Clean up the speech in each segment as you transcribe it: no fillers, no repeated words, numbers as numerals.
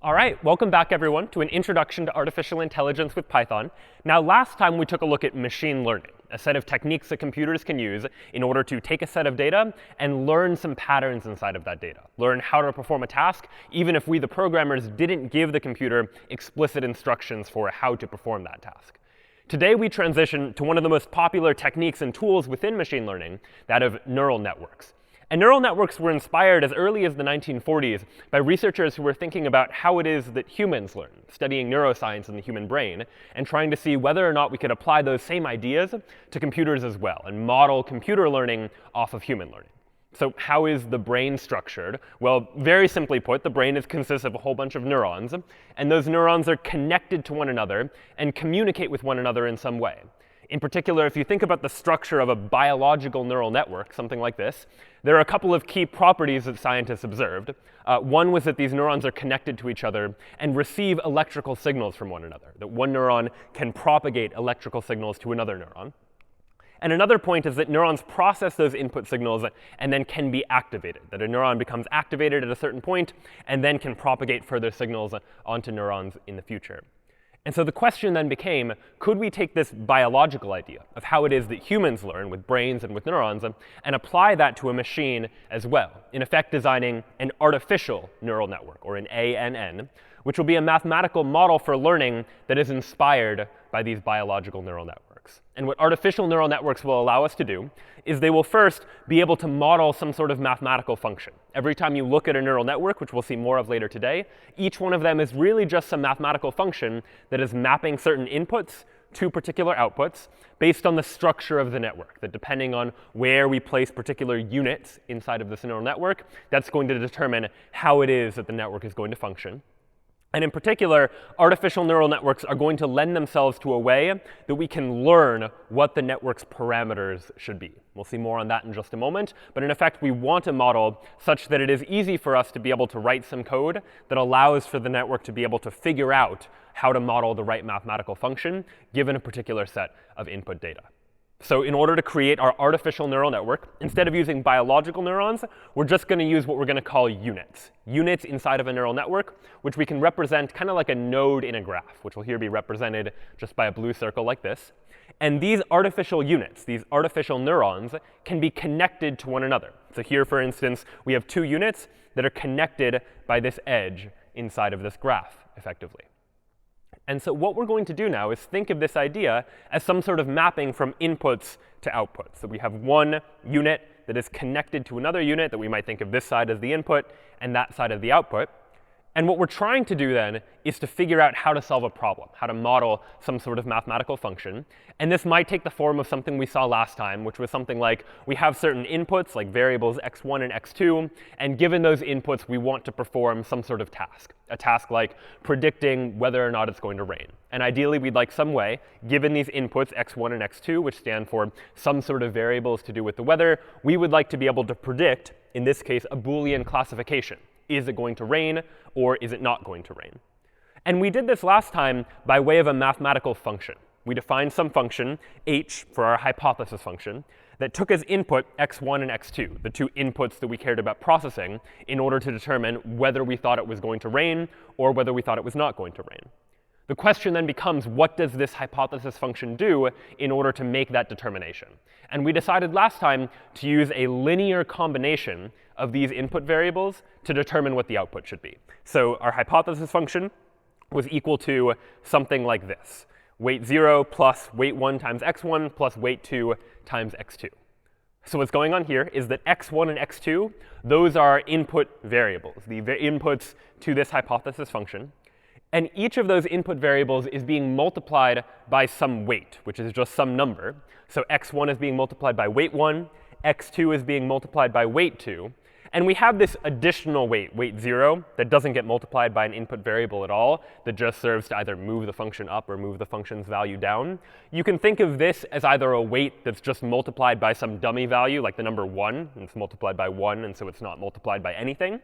All right, welcome back, everyone, to an introduction to artificial intelligence with Python. Now, last time we took a look at machine learning, a set of techniques that computers can use in order to take a set of data and learn some patterns inside of that data, learn how to perform a task, even if we, the programmers, didn't give the computer explicit instructions for how to perform that task. Today, we transition to one of the most popular techniques and tools within machine learning, that of neural networks. And neural networks were inspired as early as the 1940s by researchers who were thinking about how it is that humans learn, studying neuroscience in the human brain, and trying to see whether or not we could apply those same ideas to computers as well, and model computer learning off of human learning. So how is the brain structured? Well, very simply put, the brain consists of a whole bunch of neurons, and those neurons are connected to one another and communicate with one another in some way. In particular, if you think about the structure of a biological neural network, something like this, there are a couple of key properties that scientists observed. One was that these neurons are connected to each other and receive electrical signals from one another, that one neuron can propagate electrical signals to another neuron. And another point is that neurons process those input signals and then can be activated, that a neuron becomes activated at a certain point and then can propagate further signals onto neurons in the future. And so the question then became, could we take this biological idea of how it is that humans learn with brains and with neurons and apply that to a machine as well, in effect designing an artificial neural network, or an ANN, which will be a mathematical model for learning that is inspired by these biological neural networks. And what artificial neural networks will allow us to do is they will first be able to model some sort of mathematical function. Every time you look at a neural network, which we'll see more of later today, each one of them is really just some mathematical function that is mapping certain inputs to particular outputs based on the structure of the network, that depending on where we place particular units inside of this neural network, that's going to determine how it is that the network is going to function. And in particular, artificial neural networks are going to lend themselves to a way that we can learn what the network's parameters should be. We'll see more on that in just a moment. But in effect, we want a model such that it is easy for us to be able to write some code that allows for the network to be able to figure out how to model the right mathematical function given a particular set of input data. So in order to create our artificial neural network, instead of using biological neurons, we're just going to use what we're going to call units. Units inside of a neural network, which we can represent kind of like a node in a graph, which will here be represented just by a blue circle like this. And these artificial units, these artificial neurons, can be connected to one another. So here, for instance, we have two units that are connected by this edge inside of this graph, effectively. And so what we're going to do now is think of this idea as some sort of mapping from inputs to outputs. So we have one unit that is connected to another unit that we might think of this side as the input and that side as the output. And what we're trying to do then is to figure out how to solve a problem, how to model some sort of mathematical function. And this might take the form of something we saw last time, which was something like we have certain inputs, like variables x1 and x2. And given those inputs, we want to perform some sort of task, a task like predicting whether or not it's going to rain. And ideally, we'd like some way, given these inputs, x1 and x2, which stand for some sort of variables to do with the weather, we would like to be able to predict, in this case, a Boolean classification. Is it going to rain, or is it not going to rain? And we did this last time by way of a mathematical function. We defined some function, h, for our hypothesis function, that took as input x1 and x2, the two inputs that we cared about processing, in order to determine whether we thought it was going to rain or whether we thought it was not going to rain. The question then becomes, what does this hypothesis function do in order to make that determination? And we decided last time to use a linear combination of these input variables to determine what the output should be. So our hypothesis function was equal to something like this: weight 0 plus weight 1 times x1 plus weight 2 times x2. So what's going on here is that x1 and x2, those are input variables, the inputs to this hypothesis function. And each of those input variables is being multiplied by some weight, which is just some number. So x1 is being multiplied by weight 1. x2 is being multiplied by weight 2. And we have this additional weight, weight 0, that doesn't get multiplied by an input variable at all, that just serves to either move the function up or move the function's value down. You can think of this as either a weight that's just multiplied by some dummy value, like the number 1, and it's multiplied by 1, and so it's not multiplied by anything.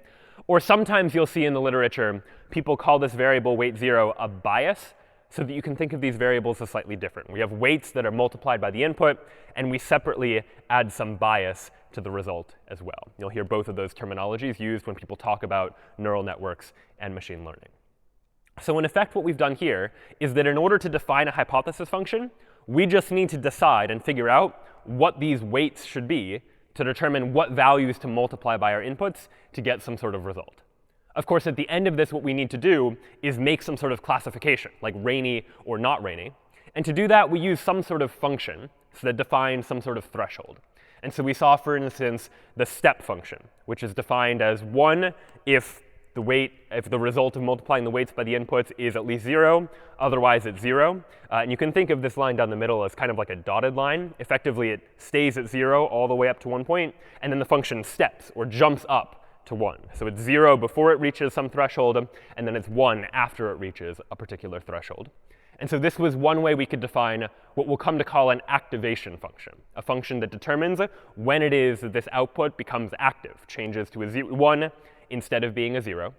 Or sometimes you'll see in the literature, people call this variable weight 0 a bias, so that you can think of these variables as slightly different. We have weights that are multiplied by the input, and we separately add some bias to the result as well. You'll hear both of those terminologies used when people talk about neural networks and machine learning. So in effect, what we've done here is that in order to define a hypothesis function, we just need to decide and figure out what these weights should be to determine what values to multiply by our inputs to get some sort of result. Of course, at the end of this, what we need to do is make some sort of classification, like rainy or not rainy. And to do that, we use some sort of function that defines some sort of threshold. And so we saw, for instance, the step function, which is defined as 1 if the result of multiplying the weights by the inputs is at least 0, otherwise it's 0. And you can think of this line down the middle as kind of like a dotted line. Effectively, it stays at 0 all the way up to 1 point, and then the function steps or jumps up to 1. So it's 0 before it reaches some threshold, and then it's 1 after it reaches a particular threshold. And so this was one way we could define what we'll come to call an activation function, a function that determines when it is that this output becomes active, changes to a 1 instead of being a 0.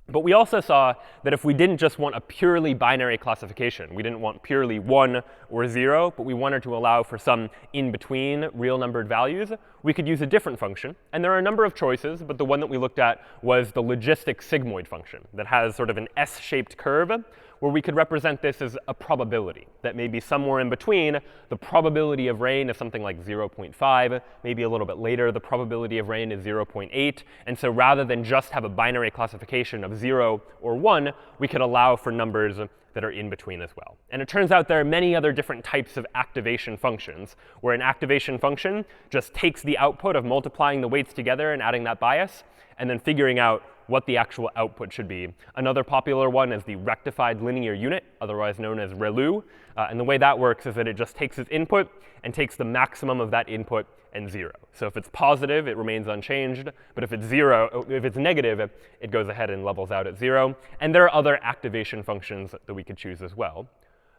But we also saw that if we didn't just want a purely binary classification, we didn't want purely 1 or 0, but we wanted to allow for some in-between real numbered values, we could use a different function. And there are a number of choices, but the one that we looked at was the logistic sigmoid function that has sort of an S-shaped curve, where we could represent this as a probability that may be somewhere in between. The probability of rain is something like 0.5. Maybe a little bit later, the probability of rain is 0.8. And so rather than just have a binary classification of 0 or 1, we could allow for numbers that are in between as well. And it turns out there are many other different types of activation functions, where an activation function just takes the output of multiplying the weights together and adding that bias, and then figuring out what the actual output should be. Another popular one is the rectified linear unit, otherwise known as ReLU. And the way that works is that it just takes its input and takes the maximum of that input and 0. So if it's positive, it remains unchanged. But if it's negative, it goes ahead and levels out at 0. And there are other activation functions that we could choose as well.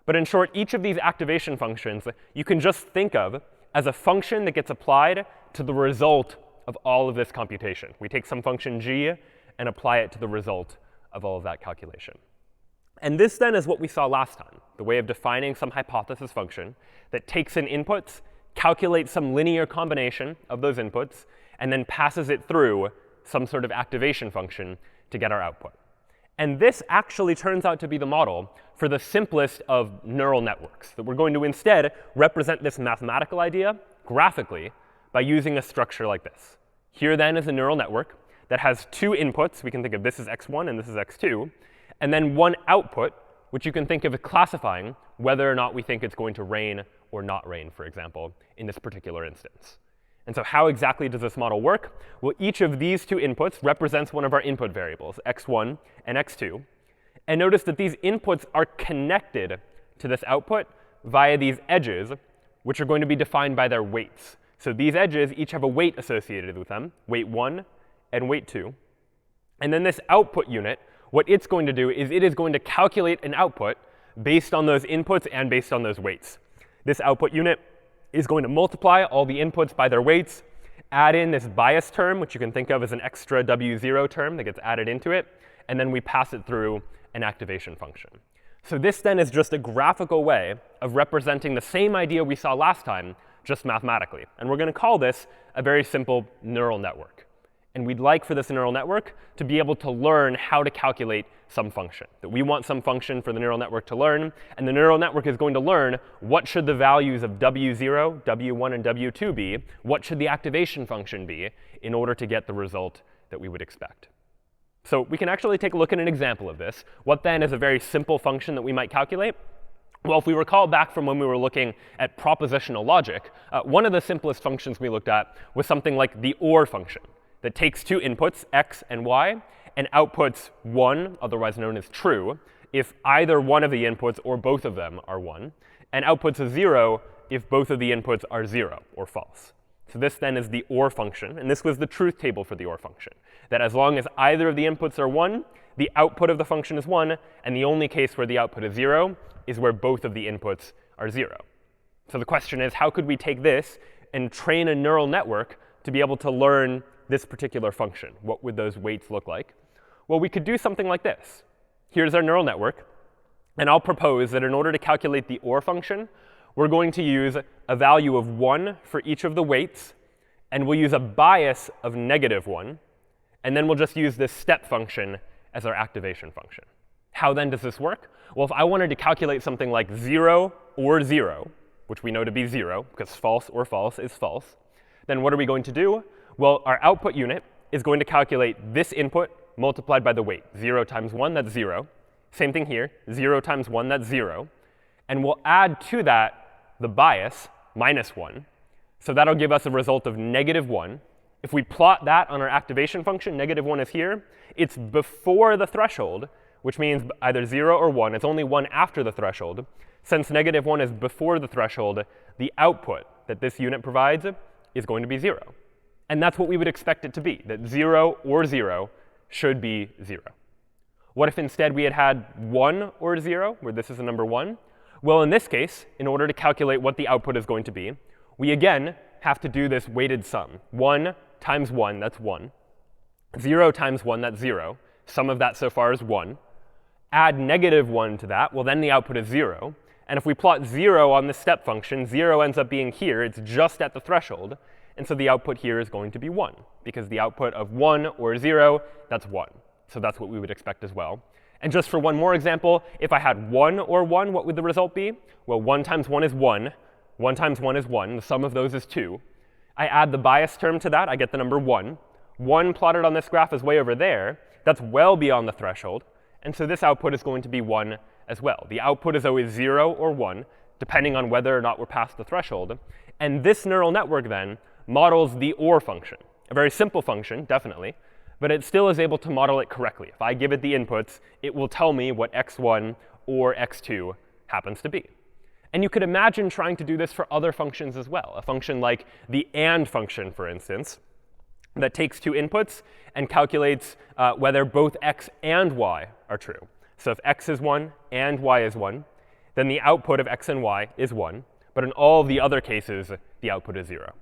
But in short, each of these activation functions you can just think of as a function that gets applied to the result of all of this computation. We take some function g and apply it to the result of all of that calculation. And this then is what we saw last time, the way of defining some hypothesis function that takes in inputs, calculates some linear combination of those inputs, and then passes it through some sort of activation function to get our output. And this actually turns out to be the model for the simplest of neural networks, that we're going to instead represent this mathematical idea graphically by using a structure like this. Here then is a neural network that has 2 inputs. We can think of this as x1 and this is x2, and then 1 output, which you can think of as classifying whether or not we think it's going to rain or not rain, for example, in this particular instance. And so how exactly does this model work? Well, each of these 2 inputs represents one of our input variables, x1 and x2. And notice that these inputs are connected to this output via these edges, which are going to be defined by their weights. So these edges each have a weight associated with them, weight 1 and weight 2. And then this output unit, what it's going to do is it is going to calculate an output based on those inputs and based on those weights. This output unit is going to multiply all the inputs by their weights, add in this bias term, which you can think of as an extra W0 term that gets added into it, and then we pass it through an activation function. So this then is just a graphical way of representing the same idea we saw last time, just mathematically. And we're going to call this a very simple neural network. And we'd like for this neural network to be able to learn how to calculate some function. That we want some function for the neural network to learn. And the neural network is going to learn what should the values of W0, W1, and W2 be, what should the activation function be, in order to get the result that we would expect. So we can actually take a look at an example of this. What then is a very simple function that we might calculate? Well, if we recall back from when we were looking at propositional logic, one of the simplest functions we looked at was something like the OR function, that takes 2 inputs, x and y, and outputs 1, otherwise known as true, if either one of the inputs or both of them are 1, and outputs a 0 if both of the inputs are 0 or false. So this then is the OR function, and this was the truth table for the OR function, that as long as either of the inputs are 1, the output of the function is 1, and the only case where the output is 0 is where both of the inputs are 0. So the question is, how could we take this and train a neural network to be able to learn this particular function? What would those weights look like? Well, we could do something like this. Here's our neural network. And I'll propose that in order to calculate the OR function, we're going to use a value of 1 for each of the weights. And we'll use a bias of -1. And then we'll just use this step function as our activation function. How then does this work? Well, if I wanted to calculate something like 0 or 0, which we know to be 0, because false or false is false, then what are we going to do? Well, our output unit is going to calculate this input multiplied by the weight. 0 times 1, that's 0. Same thing here. 0 times 1, that's 0. And we'll add to that the bias, minus 1. So that'll give us a result of -1. If we plot that on our activation function, -1 is here. It's before the threshold, which means either 0 or 1. It's only 1 after the threshold. Since -1 is before the threshold, the output that this unit provides is going to be 0. And that's what we would expect it to be, that 0 or 0 should be 0. What if instead we had 1 or 0, where this is the number 1? Well, in this case, in order to calculate what the output is going to be, we again have to do this weighted sum. 1 times 1, that's 1. 0 times 1, that's 0. Sum of that so far is 1. Add -1 to that, well, then the output is 0. And if we plot 0 on this step function, 0 ends up being here. It's just at the threshold. And so the output here is going to be 1, because the output of 1 or 0, that's 1. So that's what we would expect as well. And just for one more example, if I had 1 or 1, what would the result be? Well, 1 times 1 is 1. 1 times 1 is 1. The sum of those is 2. I add the bias term to that. I get the number 1. 1 plotted on this graph is way over there. That's well beyond the threshold. And so this output is going to be 1 as well. The output is always 0 or 1, depending on whether or not we're past the threshold. And this neural network then models the OR function. A very simple function, definitely. But it still is able to model it correctly. If I give it the inputs, it will tell me what x1 or x2 happens to be. And you could imagine trying to do this for other functions as well. A function like the AND function, for instance, that takes two inputs and calculates whether both x and y are true. So if x is 1 and y is 1, then the output of x and y is 1. But in all the other cases, the output is 0.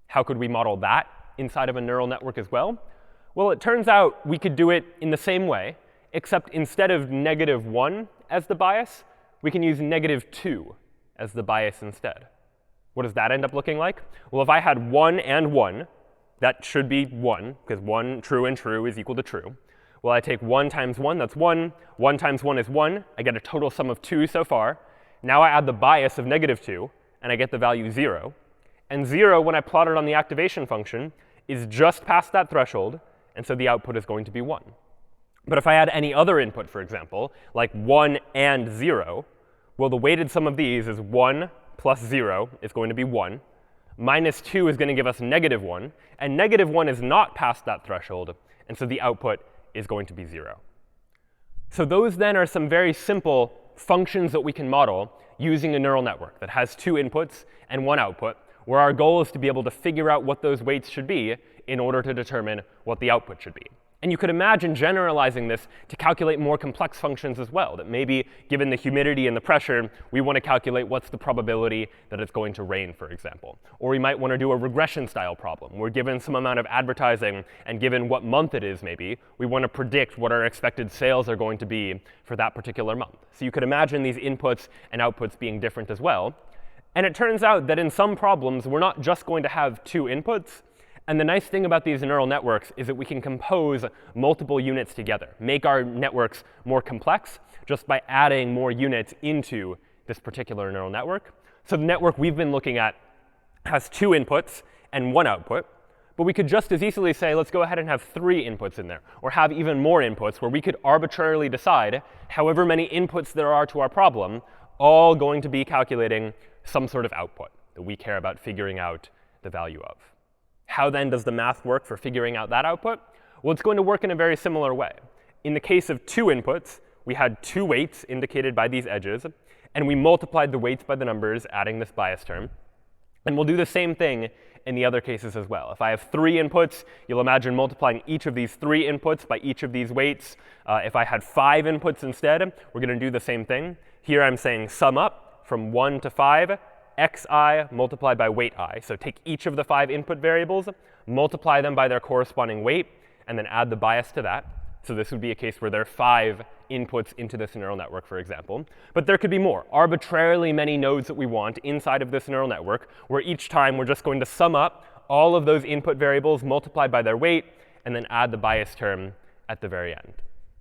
How could we model that inside of a neural network as well? Well, it turns out we could do it in the same way, except instead of -1 as the bias, we can use -2 as the bias instead. What does that end up looking like? Well, if I had 1 and 1, that should be 1, because 1 true and true is equal to true. Well, I take 1 times 1, that's 1. 1 times 1 is 1. I get a total sum of 2 so far. Now I add the bias of -2, and I get the value 0. And 0, when I plot it on the activation function, is just past that threshold. And so the output is going to be 1. But if I add any other input, for example, like 1 and 0, well, the weighted sum of these is 1 plus 0 is going to be 1. -2 is going to give us -1. And -1 is not past that threshold. And so the output is going to be 0. So those then are some very simple functions that we can model using a neural network that has 2 inputs and 1 output, where our goal is to be able to figure out what those weights should be in order to determine what the output should be. And you could imagine generalizing this to calculate more complex functions as well, that maybe given the humidity and the pressure, we want to calculate what's the probability that it's going to rain, for example. Or we might want to do a regression style problem. We're given some amount of advertising, and given what month it is maybe, we want to predict what our expected sales are going to be for that particular month. So you could imagine these inputs and outputs being different as well. And it turns out that in some problems, we're not just going to have 2 inputs. And the nice thing about these neural networks is that we can compose multiple units together, make our networks more complex just by adding more units into this particular neural network. So the network we've been looking at has 2 inputs and 1 output. But we could just as easily say, let's go ahead and have 3 inputs in there, or have even more inputs, where we could arbitrarily decide however many inputs there are to our problem, all going to be calculating some sort of output that we care about figuring out the value of. How then does the math work for figuring out that output? Well, it's going to work in a very similar way. In the case of 2 inputs, we had 2 weights indicated by these edges, and we multiplied the weights by the numbers, adding this bias term. And we'll do the same thing in the other cases as well. If I have 3 inputs, you'll imagine multiplying each of these 3 inputs by each of these weights. If I had 5 inputs instead, we're going to do the same thing. Here I'm saying sum up from 1 to 5, xi multiplied by weight I. So take each of the 5 input variables, multiply them by their corresponding weight, and then add the bias to that. So this would be a case where there are 5 inputs into this neural network, for example. But there could be more, arbitrarily many nodes that we want inside of this neural network, where each time we're just going to sum up all of those input variables multiplied by their weight, and then add the bias term at the very end.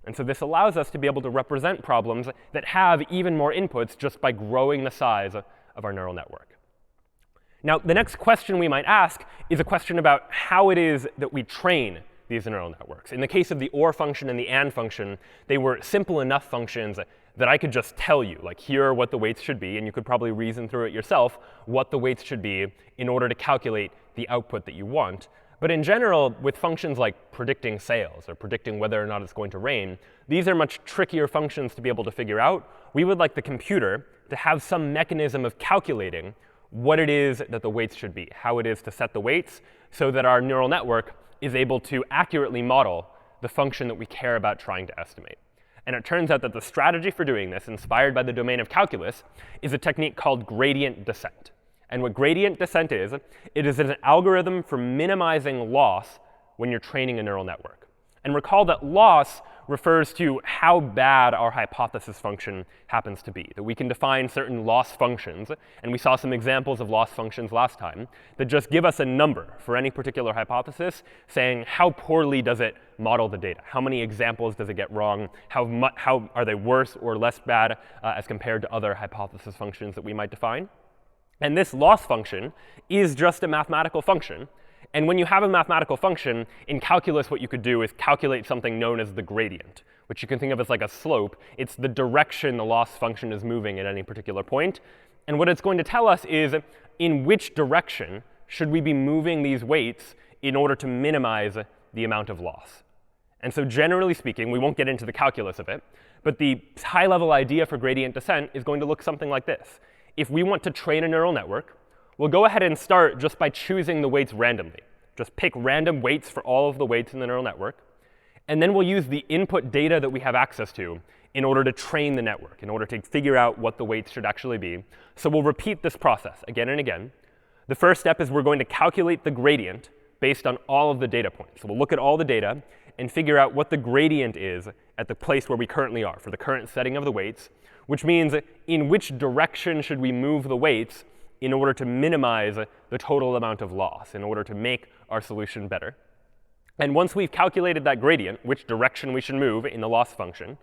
And so this allows us to be able to represent problems that have even more inputs just by growing the size of our neural network. Now, the next question we might ask is a question about how it is that we train these neural networks. In the case of the OR function and the AND function, they were simple enough functions that I could just tell you, like, here are what the weights should be, and you could probably reason through it yourself, what the weights should be in order to calculate the output that you want. But in general, with functions like predicting sales or predicting whether or not it's going to rain, these are much trickier functions to be able to figure out. We would like the computer to have some mechanism of calculating what it is that the weights should be, how it is to set the weights, so that our neural network is able to accurately model the function that we care about trying to estimate. And it turns out that the strategy for doing this, inspired by the domain of calculus, is a technique called gradient descent. And what gradient descent is, it is an algorithm for minimizing loss when you're training a neural network. And recall that loss refers to how bad our hypothesis function happens to be, that we can define certain loss functions. And we saw some examples of loss functions last time that just give us a number for any particular hypothesis, saying how poorly does it model the data? How many examples does it get wrong? How are they worse or less bad as compared to other hypothesis functions that we might define? And this loss function is just a mathematical function. And when you have a mathematical function, in calculus, what you could do is calculate something known as the gradient, which you can think of as like a slope. It's the direction the loss function is moving at any particular point. And what it's going to tell us is in which direction should we be moving these weights in order to minimize the amount of loss. And so generally speaking, we won't get into the calculus of it, but the high-level idea for gradient descent is going to look something like this. If we want to train a neural network, we'll go ahead and start just by choosing the weights randomly. Just pick random weights for all of the weights in the neural network. And then we'll use the input data that we have access to in order to train the network, in order to figure out what the weights should actually be. So we'll repeat this process again and again. The first step is we're going to calculate the gradient based on all of the data points. So we'll look at all the data and figure out what the gradient is at the place where we currently are for the current setting of the weights, which means in which direction should we move the weights in order to minimize the total amount of loss, in order to make our solution better. And once we've calculated that gradient, which direction we should move in the loss function,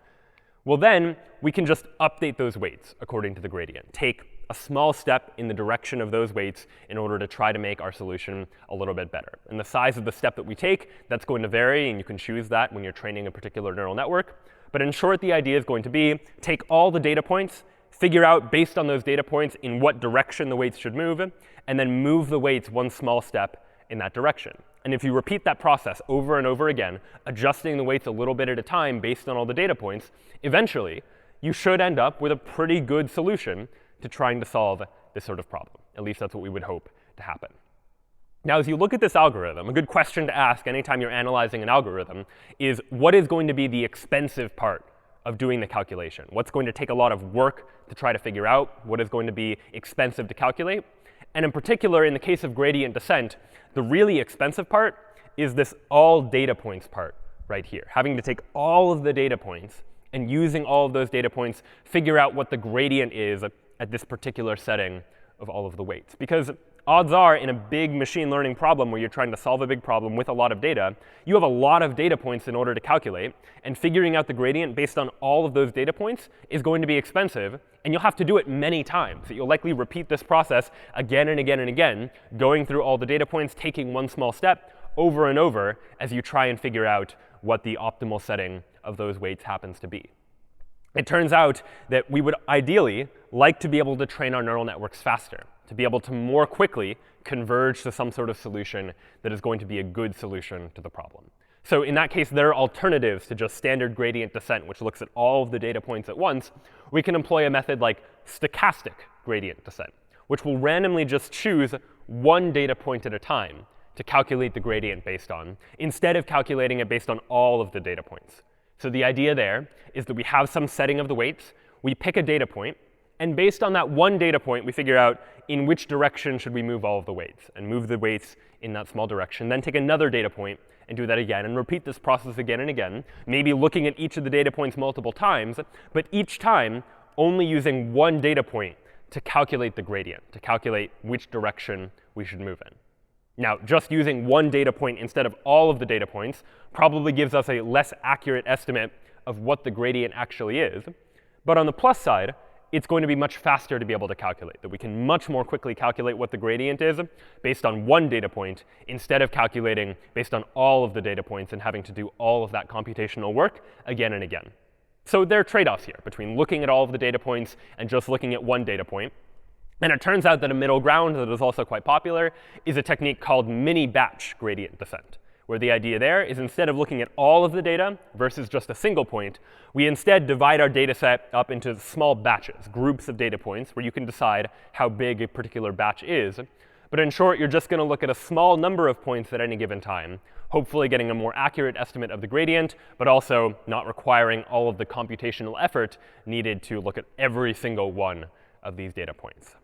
well, then we can just update those weights according to the gradient. Take a small step in the direction of those weights in order to try to make our solution a little bit better. And the size of the step that we take, that's going to vary, and you can choose that when you're training a particular neural network. But in short, the idea is going to be take all the data points, figure out based on those data points in what direction the weights should move, and then move the weights one small step in that direction. And if you repeat that process over and over again, adjusting the weights a little bit at a time based on all the data points, eventually you should end up with a pretty good solution to trying to solve this sort of problem. At least that's what we would hope to happen. Now, as you look at this algorithm, a good question to ask anytime you're analyzing an algorithm is, what is going to be the expensive part of doing the calculation? What's going to take a lot of work to try to figure out? What is going to be expensive to calculate? And in particular, in the case of gradient descent, the really expensive part is this all data points part right here. Having to take all of the data points and using all of those data points, figure out what the gradient is at this particular setting of all of the weights. Because odds are, in a big machine learning problem where you're trying to solve a big problem with a lot of data, you have a lot of data points in order to calculate. And figuring out the gradient based on all of those data points is going to be expensive. And you'll have to do it many times. You'll likely repeat this process again and again and again, going through all the data points, taking one small step over and over as you try and figure out what the optimal setting of those weights happens to be. It turns out that we would ideally like to be able to train our neural networks faster, to be able to more quickly converge to some sort of solution that is going to be a good solution to the problem. So in that case, there are alternatives to just standard gradient descent, which looks at all of the data points at once. We can employ a method like stochastic gradient descent, which will randomly just choose one data point at a time to calculate the gradient based on, instead of calculating it based on all of the data points. So the idea there is that we have some setting of the weights. We pick a data point. And based on that one data point, we figure out in which direction should we move all of the weights, and move the weights in that small direction. Then take another data point and do that again, and repeat this process again and again, maybe looking at each of the data points multiple times, but each time only using one data point to calculate the gradient, to calculate which direction we should move in. Now, just using one data point instead of all of the data points probably gives us a less accurate estimate of what the gradient actually is. But on the plus side, it's going to be much faster to be able to calculate, that we can much more quickly calculate what the gradient is based on one data point instead of calculating based on all of the data points and having to do all of that computational work again and again. So there are trade-offs here between looking at all of the data points and just looking at one data point. And it turns out that a middle ground that is also quite popular is a technique called mini-batch gradient descent, where the idea there is instead of looking at all of the data versus just a single point, we instead divide our data set up into small batches, groups of data points, where you can decide how big a particular batch is. But in short, you're just going to look at a small number of points at any given time, hopefully getting a more accurate estimate of the gradient, but also not requiring all of the computational effort needed to look at every single one of these data points.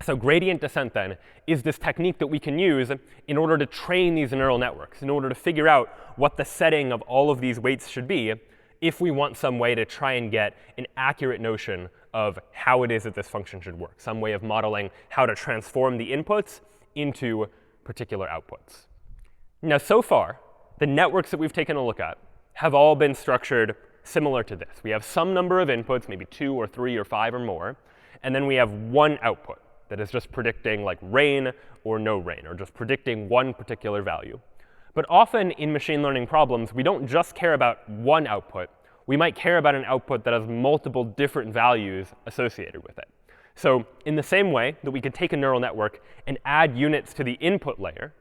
So gradient descent, then, is this technique that we can use in order to train these neural networks, in order to figure out what the setting of all of these weights should be if we want some way to try and get an accurate notion of how it is that this function should work, some way of modeling how to transform the inputs into particular outputs. Now, so far, the networks that we've taken a look at have all been structured similar to this. We have some number of inputs, maybe 2 or 3 or 5 or more, and then we have one output that is just predicting like rain or no rain, or just predicting one particular value. But often in machine learning problems, we don't just care about one output. We might care about an output that has multiple different values associated with it. So in the same way that we could take a neural network and add units to the input layer,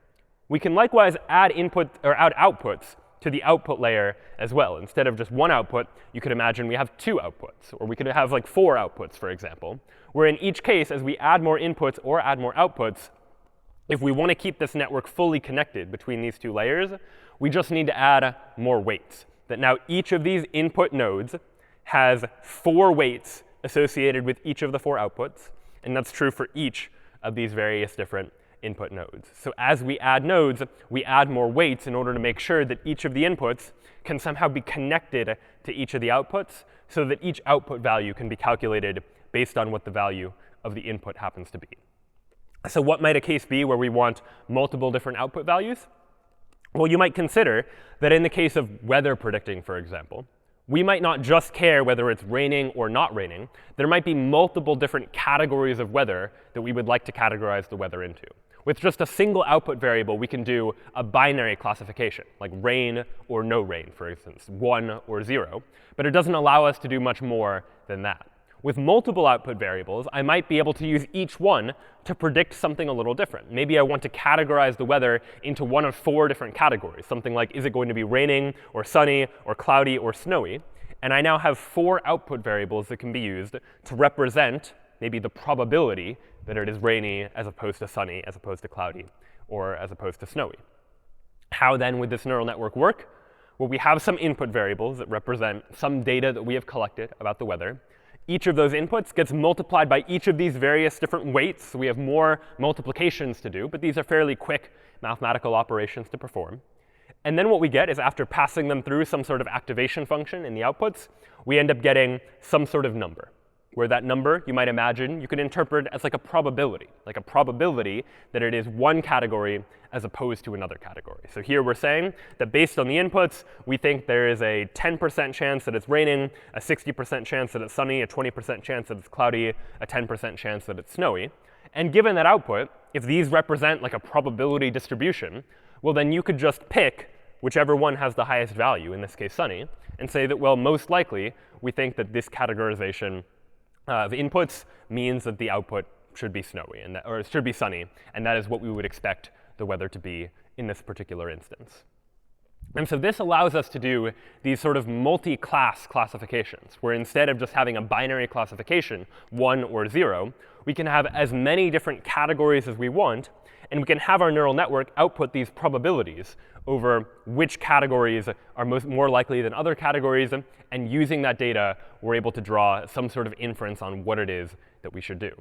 we can likewise add outputs to the output layer as well. Instead of just one output, you could imagine we have 2 outputs, or we could have like 4 outputs, for example, where in each case, as we add more inputs or add more outputs, if we want to keep this network fully connected between these 2 layers, we just need to add more weights. That now each of these input nodes has 4 weights associated with each of the 4 outputs, and that's true for each of these various different input nodes. So as we add nodes, we add more weights in order to make sure that each of the inputs can somehow be connected to each of the outputs so that each output value can be calculated based on what the value of the input happens to be. So what might a case be where we want multiple different output values? Well, you might consider that in the case of weather predicting, for example, we might not just care whether it's raining or not raining. There might be multiple different categories of weather that we would like to categorize the weather into. With just a single output variable, we can do a binary classification, like rain or no rain, for instance, 1 or 0. But it doesn't allow us to do much more than that. With multiple output variables, I might be able to use each one to predict something a little different. Maybe I want to categorize the weather into one of 4 different categories, something like, is it going to be raining or sunny or cloudy or snowy? And I now have 4 output variables that can be used to represent maybe the probability that it is rainy as opposed to sunny, as opposed to cloudy, or as opposed to snowy. How then would this neural network work? Well, we have some input variables that represent some data that we have collected about the weather. Each of those inputs gets multiplied by each of these various different weights. So we have more multiplications to do, but these are fairly quick mathematical operations to perform. And then what we get is after passing them through some sort of activation function in the outputs, we end up getting some sort of number, where that number, you might imagine, you can interpret as like a probability that it is one category as opposed to another category. So here we're saying that based on the inputs, we think there is a 10% chance that it's raining, a 60% chance that it's sunny, a 20% chance that it's cloudy, a 10% chance that it's snowy. And given that output, if these represent like a probability distribution, well, then you could just pick whichever one has the highest value, in this case sunny, and say that, well, most likely, we think that this categorization of inputs means that the output should be snowy, or it should be sunny, and that is what we would expect the weather to be in this particular instance. And so this allows us to do these sort of multi-class classifications, where instead of just having a binary classification, 1 or 0, we can have as many different categories as we want, and we can have our neural network output these probabilities over which categories are more likely than other categories. And using that data, we're able to draw some sort of inference on what it is that we should do.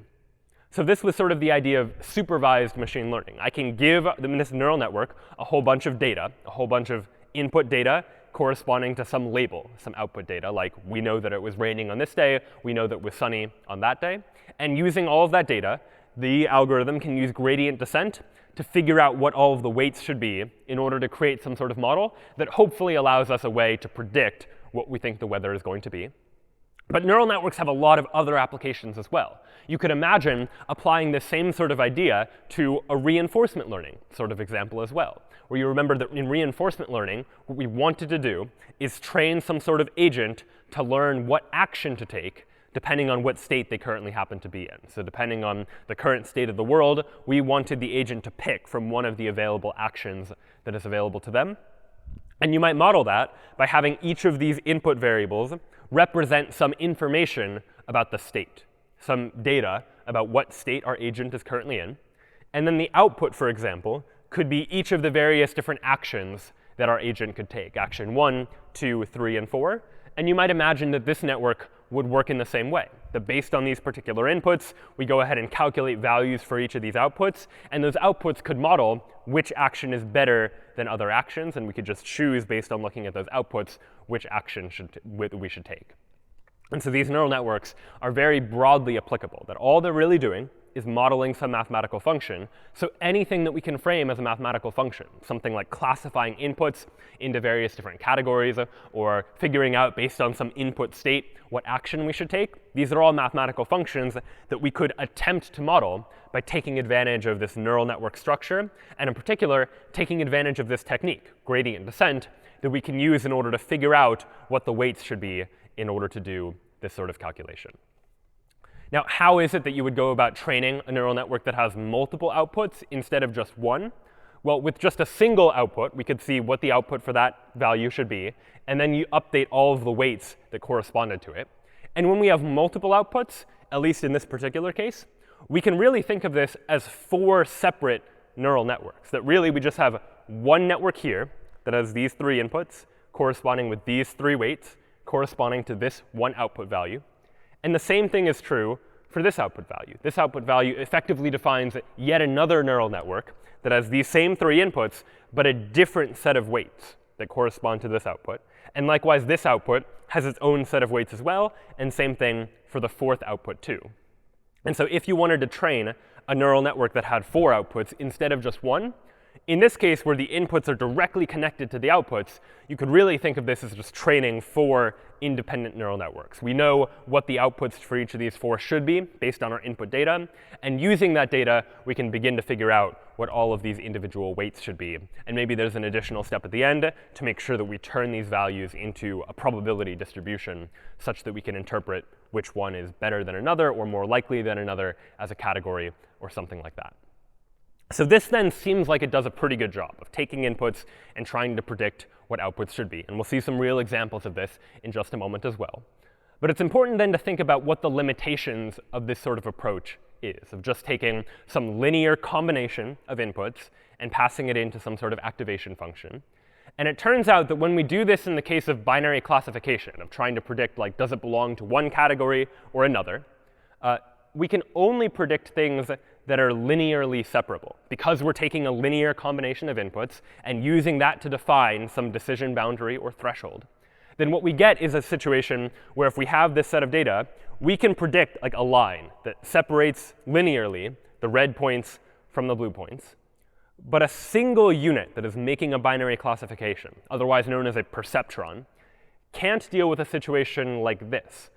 So this was sort of the idea of supervised machine learning. I can give this neural network a whole bunch of data, a whole bunch of input data corresponding to some label, some output data, like we know that it was raining on this day, we know that it was sunny on that day. And using all of that data, the algorithm can use gradient descent to figure out what all of the weights should be in order to create some sort of model that hopefully allows us a way to predict what we think the weather is going to be. But neural networks have a lot of other applications as well. You could imagine applying the same sort of idea to a reinforcement learning sort of example as well, where you remember that in reinforcement learning, what we wanted to do is train some sort of agent to learn what action to take depending on what state they currently happen to be in. So depending on the current state of the world, we wanted the agent to pick from one of the available actions that is available to them. And you might model that by having each of these input variables represent some information about the state, some data about what state our agent is currently in. And then the output, for example, could be each of the various different actions that our agent could take, action 1, 2, 3, and 4. And you might imagine that this network would work in the same way, that based on these particular inputs, we go ahead and calculate values for each of these outputs. And those outputs could model which action is better than other actions. And we could just choose, based on looking at those outputs, which action we should take. And so these neural networks are very broadly applicable, that all they're really doing is modeling some mathematical function. So anything that we can frame as a mathematical function, something like classifying inputs into various different categories, or figuring out based on some input state what action we should take, these are all mathematical functions that we could attempt to model by taking advantage of this neural network structure, and in particular, taking advantage of this technique, gradient descent, that we can use in order to figure out what the weights should be in order to do this sort of calculation. Now, how is it that you would go about training a neural network that has multiple outputs instead of just one? Well, with just a single output, we could see what the output for that value should be. And then you update all of the weights that corresponded to it. And when we have multiple outputs, at least in this particular case, we can really think of this as 4 separate neural networks. That really we just have one network here that has these 3 inputs corresponding with these 3 weights corresponding to this one output value. And the same thing is true for this output value. This output value effectively defines yet another neural network that has these same 3 inputs, but a different set of weights that correspond to this output. And likewise, this output has its own set of weights as well, and same thing for the 4th output too. And so if you wanted to train a neural network that had 4 outputs instead of just 1, in this case, where the inputs are directly connected to the outputs, you could really think of this as just training 4 independent neural networks. We know what the outputs for each of these 4 should be based on our input data. And using that data, we can begin to figure out what all of these individual weights should be. And maybe there's an additional step at the end to make sure that we turn these values into a probability distribution such that we can interpret which one is better than another or more likely than another as a category or something like that. So this then seems like it does a pretty good job of taking inputs and trying to predict what outputs should be. And we'll see some real examples of this in just a moment as well. But it's important then to think about what the limitations of this sort of approach is, of just taking some linear combination of inputs and passing it into some sort of activation function. And it turns out that when we do this in the case of binary classification, of trying to predict, like, does it belong to one category or another, we can only predict things that are linearly separable, because we're taking a linear combination of inputs and using that to define some decision boundary or threshold. Then what we get is a situation where if we have this set of data, we can predict like a line that separates linearly the red points from the blue points. But a single unit that is making a binary classification, otherwise known as a perceptron, can't deal with a situation like this,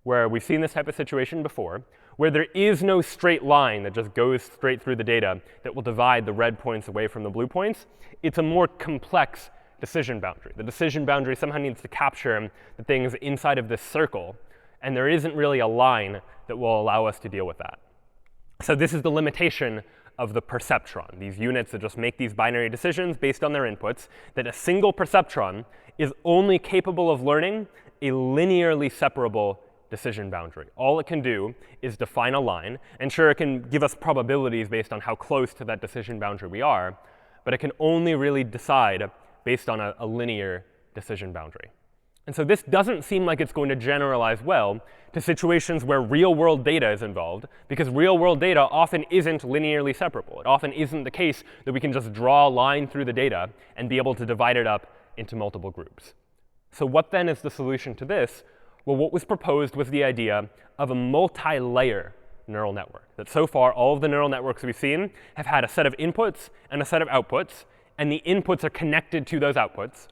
where we've seen this type of situation before, where there is no straight line that just goes straight through the data that will divide the red points away from the blue points. It's a more complex decision boundary. The decision boundary somehow needs to capture the things inside of this circle, and there isn't really a line that will allow us to deal with that. So this is the limitation of the perceptron, these units that just make these binary decisions based on their inputs, that a single perceptron is only capable of learning a linearly separable decision boundary. All it can do is define a line. And sure, it can give us probabilities based on how close to that decision boundary we are, but it can only really decide based on a linear decision boundary. And so this doesn't seem like it's going to generalize well to situations where real-world data is involved, because real-world data often isn't linearly separable. It often isn't the case that we can just draw a line through the data and be able to divide it up into multiple groups. So what then is the solution to this? Well, what was proposed was the idea of a multi-layer neural network. That so far, all of the neural networks we've seen have had a set of inputs and a set of outputs, and the inputs are connected to those outputs.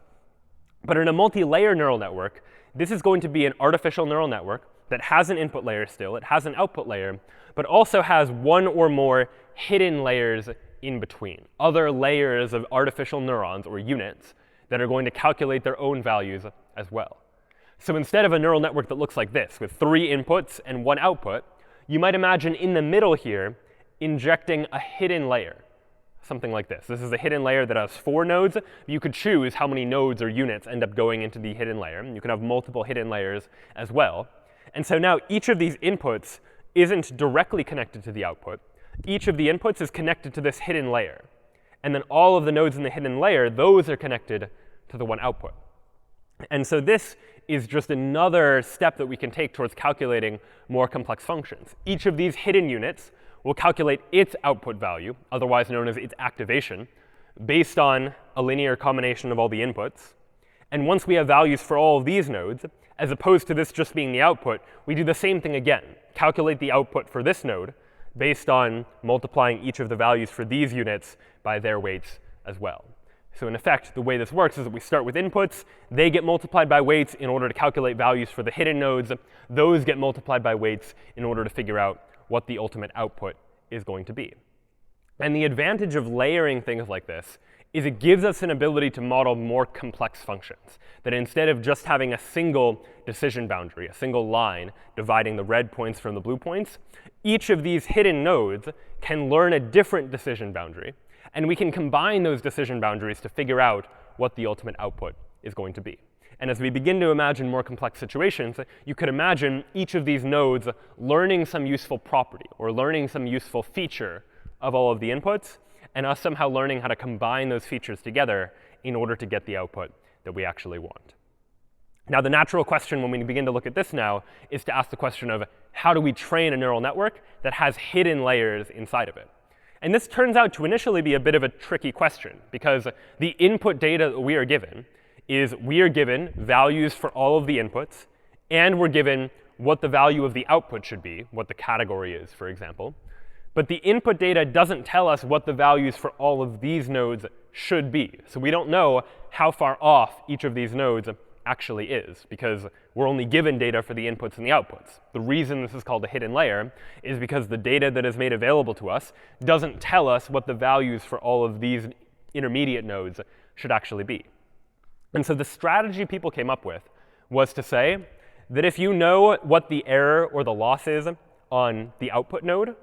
But in a multi-layer neural network, this is going to be an artificial neural network that has an input layer still, it has an output layer, but also has one or more hidden layers in between, other layers of artificial neurons or units that are going to calculate their own values as well. So instead of a neural network that looks like this, with 3 inputs and 1 output, you might imagine in the middle here injecting a hidden layer, something like this. This is a hidden layer that has 4 nodes. You could choose how many nodes or units end up going into the hidden layer. You can have multiple hidden layers as well. And so now each of these inputs isn't directly connected to the output. Each of the inputs is connected to this hidden layer. And then all of the nodes in the hidden layer, those are connected to the one output. And so this is just another step that we can take towards calculating more complex functions. Each of these hidden units will calculate its output value, otherwise known as its activation, based on a linear combination of all the inputs. And once we have values for all of these nodes, as opposed to this just being the output, we do the same thing again. Calculate the output for this node based on multiplying each of the values for these units by their weights as well. So in effect, the way this works is that we start with inputs. They get multiplied by weights in order to calculate values for the hidden nodes. Those get multiplied by weights in order to figure out what the ultimate output is going to be. And the advantage of layering things like this is it gives us an ability to model more complex functions. That instead of just having a single decision boundary, a single line dividing the red points from the blue points, each of these hidden nodes can learn a different decision boundary. And we can combine those decision boundaries to figure out what the ultimate output is going to be. And as we begin to imagine more complex situations, you could imagine each of these nodes learning some useful property or learning some useful feature of all of the inputs, and us somehow learning how to combine those features together in order to get the output that we actually want. Now, the natural question when we begin to look at this now is to ask the question of how do we train a neural network that has hidden layers inside of it? And this turns out to initially be a bit of a tricky question, because the input data that we are given is we are given values for all of the inputs, and we're given what the value of the output should be, what the category is, for example. But the input data doesn't tell us what the values for all of these nodes should be. So we don't know how far off each of these nodes actually is, because we're only given data for the inputs and the outputs. The reason this is called a hidden layer is because the data that is made available to us doesn't tell us what the values for all of these intermediate nodes should actually be. And so the strategy people came up with was to say that if you know what the error or the loss is on the output node,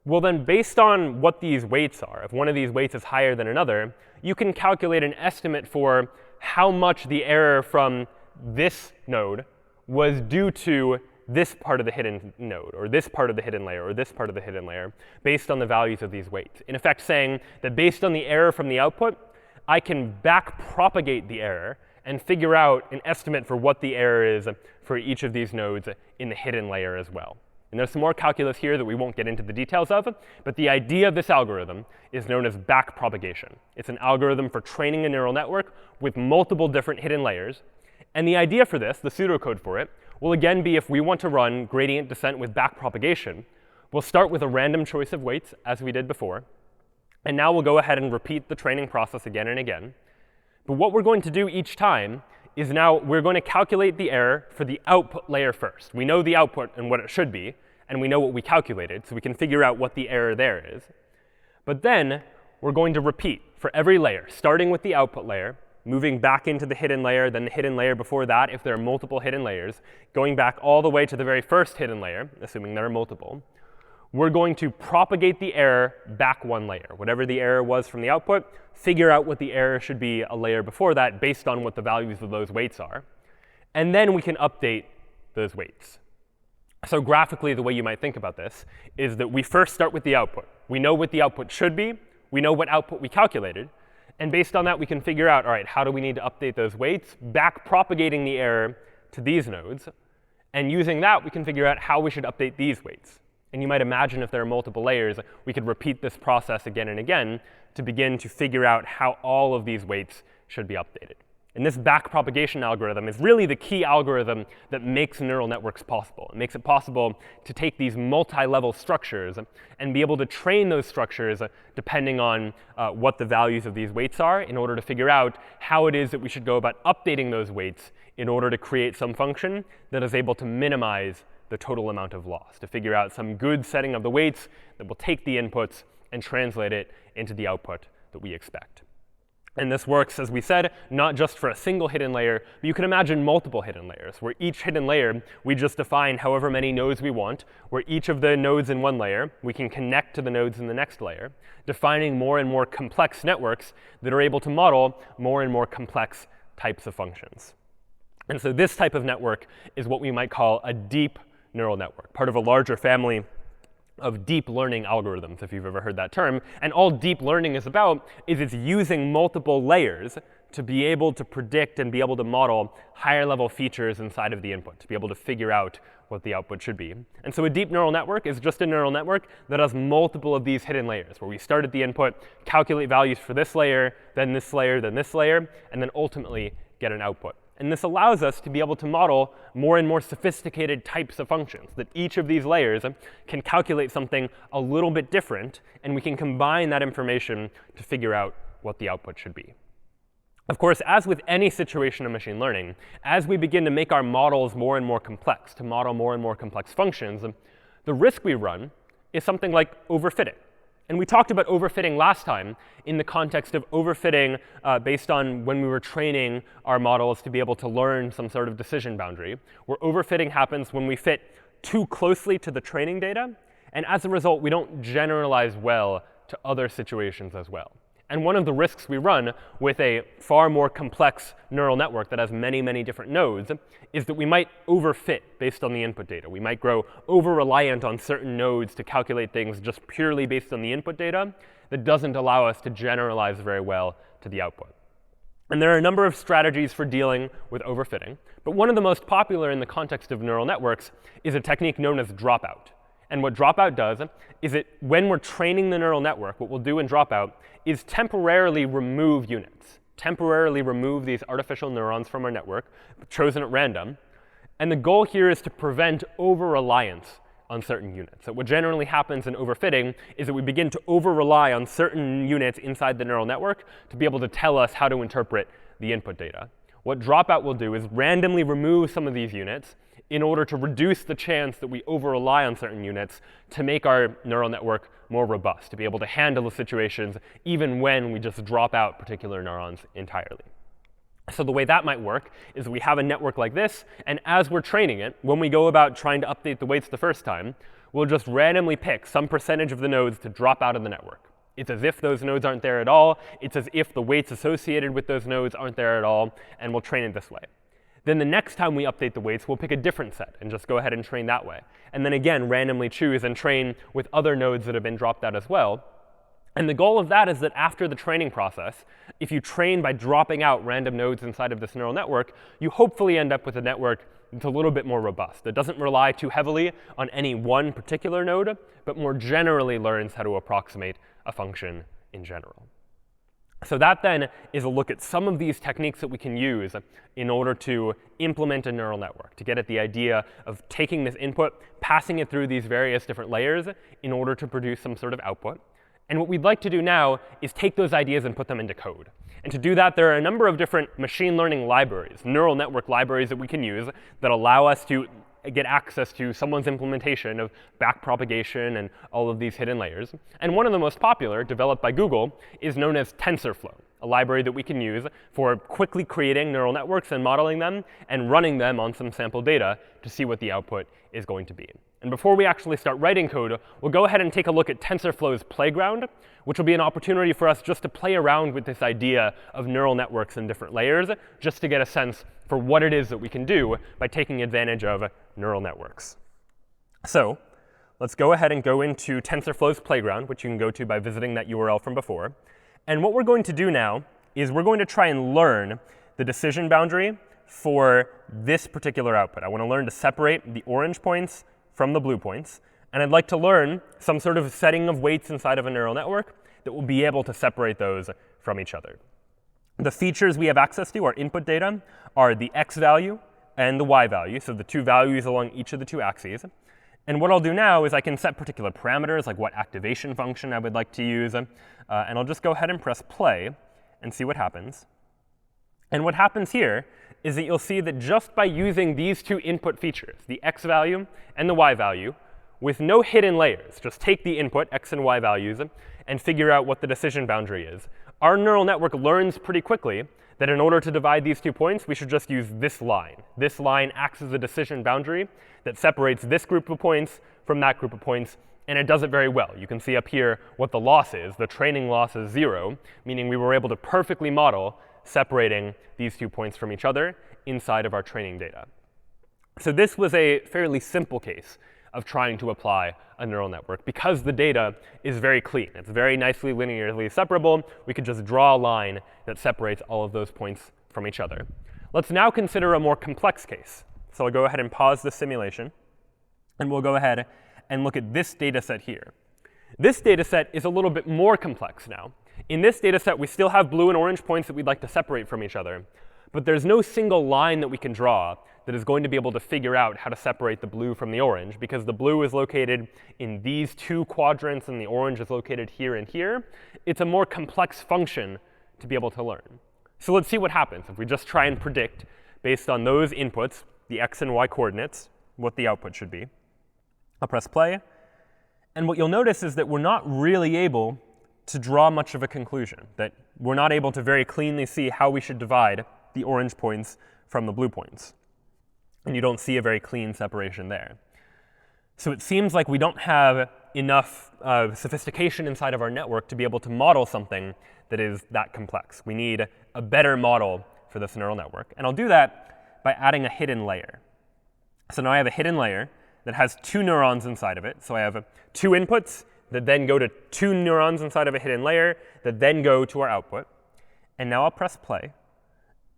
well, then based on what these weights are, if one of these weights is higher than another, you can calculate an estimate for how much the error from this node was due to this part of the hidden node, or this part of the hidden layer, or this part of the hidden layer, based on the values of these weights. In effect, saying that based on the error from the output, I can back-propagate the error and figure out an estimate for what the error is for each of these nodes in the hidden layer as well. And there's some more calculus here that we won't get into the details of, but the idea of this algorithm is known as backpropagation. It's an algorithm for training a neural network with multiple different hidden layers. And the idea for this, the pseudocode for it, will again be if we want to run gradient descent with backpropagation, we'll start with a random choice of weights, as we did before. And now we'll go ahead and repeat the training process again and again. But what we're going to do each time is now we're going to calculate the error for the output layer first. We know the output and what it should be, and we know what we calculated, so we can figure out what the error there is. But then we're going to repeat for every layer, starting with the output layer, moving back into the hidden layer, then the hidden layer before that, if there are multiple hidden layers, going back all the way to the very first hidden layer, assuming there are multiple. We're going to propagate the error back one layer. Whatever the error was from the output, figure out what the error should be a layer before that based on what the values of those weights are. And then we can update those weights. So graphically, the way you might think about this is that we first start with the output. We know what the output should be. We know what output we calculated. And based on that, we can figure out, all right, how do we need to update those weights, back propagating the error to these nodes. And using that, we can figure out how we should update these weights. And you might imagine if there are multiple layers, we could repeat this process again and again to begin to figure out how all of these weights should be updated. And this backpropagation algorithm is really the key algorithm that makes neural networks possible. It makes it possible to take these multi-level structures and be able to train those structures depending on what the values of these weights are in order to figure out how it is that we should go about updating those weights in order to create some function that is able to minimize the total amount of loss, to figure out some good setting of the weights that will take the inputs and translate it into the output that we expect. And this works, as we said, not just for a single hidden layer, but you can imagine multiple hidden layers, where each hidden layer, we just define however many nodes we want, where each of the nodes in one layer, we can connect to the nodes in the next layer, defining more and more complex networks that are able to model more and more complex types of functions. And so this type of network is what we might call a deep neural network, part of a larger family of deep learning algorithms, if you've ever heard that term. And all deep learning is about is it's using multiple layers to be able to predict and be able to model higher level features inside of the input, to be able to figure out what the output should be. And so a deep neural network is just a neural network that has multiple of these hidden layers, where we start at the input, calculate values for this layer, then this layer, then this layer, and then ultimately get an output. And this allows us to be able to model more and more sophisticated types of functions, that each of these layers can calculate something a little bit different, and we can combine that information to figure out what the output should be. Of course, as with any situation of machine learning, as we begin to make our models more and more complex, to model more and more complex functions, the risk we run is something like overfitting. And we talked about overfitting last time in the context of overfitting based on when we were training our models to be able to learn some sort of decision boundary, where overfitting happens when we fit too closely to the training data. And as a result, we don't generalize well to other situations as well. And one of the risks we run with a far more complex neural network that has many, many different nodes is that we might overfit based on the input data. We might grow over-reliant on certain nodes to calculate things just purely based on the input data that doesn't allow us to generalize very well to the output. And there are a number of strategies for dealing with overfitting. But one of the most popular in the context of neural networks is a technique known as dropout. And what dropout does is when we're training the neural network, what we'll do in dropout is temporarily remove units, temporarily remove these artificial neurons from our network, chosen at random. And the goal here is to prevent over-reliance on certain units. So what generally happens in overfitting is that we begin to over-rely on certain units inside the neural network to be able to tell us how to interpret the input data. What dropout will do is randomly remove some of these units in order to reduce the chance that we over-rely on certain units to make our neural network more robust, to be able to handle the situations even when we just drop out particular neurons entirely. So the way that might work is we have a network like this, and as we're training it, when we go about trying to update the weights the first time, we'll just randomly pick some percentage of the nodes to drop out of the network. It's as if those nodes aren't there at all. It's as if the weights associated with those nodes aren't there at all, and we'll train it this way. Then the next time we update the weights, we'll pick a different set and just go ahead and train that way. And then again, randomly choose and train with other nodes that have been dropped out as well. And the goal of that is that after the training process, if you train by dropping out random nodes inside of this neural network, you hopefully end up with a network that's a little bit more robust, that doesn't rely too heavily on any one particular node, but more generally learns how to approximate a function in general. So that then is a look at some of these techniques that we can use in order to implement a neural network, to get at the idea of taking this input, passing it through these various different layers in order to produce some sort of output. And what we'd like to do now is take those ideas and put them into code. And to do that, there are a number of different machine learning libraries, neural network libraries that we can use that allow us to get access to someone's implementation of backpropagation and all of these hidden layers. And one of the most popular, developed by Google, is known as Tensorflow, a library that we can use for quickly creating neural networks and modeling them and running them on some sample data to see what the output is going to be. And before we actually start writing code, we'll go ahead and take a look at TensorFlow's playground, which will be an opportunity for us just to play around with this idea of neural networks in different layers, just to get a sense for what it is that we can do by taking advantage of neural networks. So let's go ahead and go into TensorFlow's playground, which you can go to by visiting that URL from before. And what we're going to do now is we're going to try and learn the decision boundary for this particular output. I want to learn to separate the orange points from the blue points. And I'd like to learn some sort of setting of weights inside of a neural network that will be able to separate those from each other. The features we have access to, our input data, are the x value and the y value, so the two values along each of the two axes. And what I'll do now is I can set particular parameters, like what activation function I would like to use. And I'll just go ahead and press play and see what happens. And what happens here is that you'll see that just by using these two input features, the x value and the y value, with no hidden layers, just take the input, x and y values, and figure out what the decision boundary is, our neural network learns pretty quickly that in order to divide these 2 points, we should just use this line. This line acts as a decision boundary that separates this group of points from that group of points, and it does it very well. You can see up here what the loss is. The training loss is 0, meaning we were able to perfectly model separating these 2 points from each other inside of our training data. So this was a fairly simple case of trying to apply a neural network because the data is very clean. It's very nicely linearly separable. We could just draw a line that separates all of those points from each other. Let's now consider a more complex case. So I'll go ahead and pause the simulation, and we'll go ahead and look at this data set here. This data set is a little bit more complex now. In this data set, we still have blue and orange points that we'd like to separate from each other. But there's no single line that we can draw that is going to be able to figure out how to separate the blue from the orange, because the blue is located in these 2 quadrants and the orange is located here and here. It's a more complex function to be able to learn. So let's see what happens if we just try and predict, based on those inputs, the x and y coordinates, what the output should be. I'll press play. And what you'll notice is that we're not really able to draw much of a conclusion, that we're not able to very cleanly see how we should divide the orange points from the blue points. And you don't see a very clean separation there. So it seems like we don't have enough sophistication inside of our network to be able to model something that is that complex. We need a better model for this neural network. And I'll do that by adding a hidden layer. So now I have a hidden layer that has 2 neurons inside of it. So I have 2 inputs that then go to 2 neurons inside of a hidden layer that then go to our output. And now I'll press play.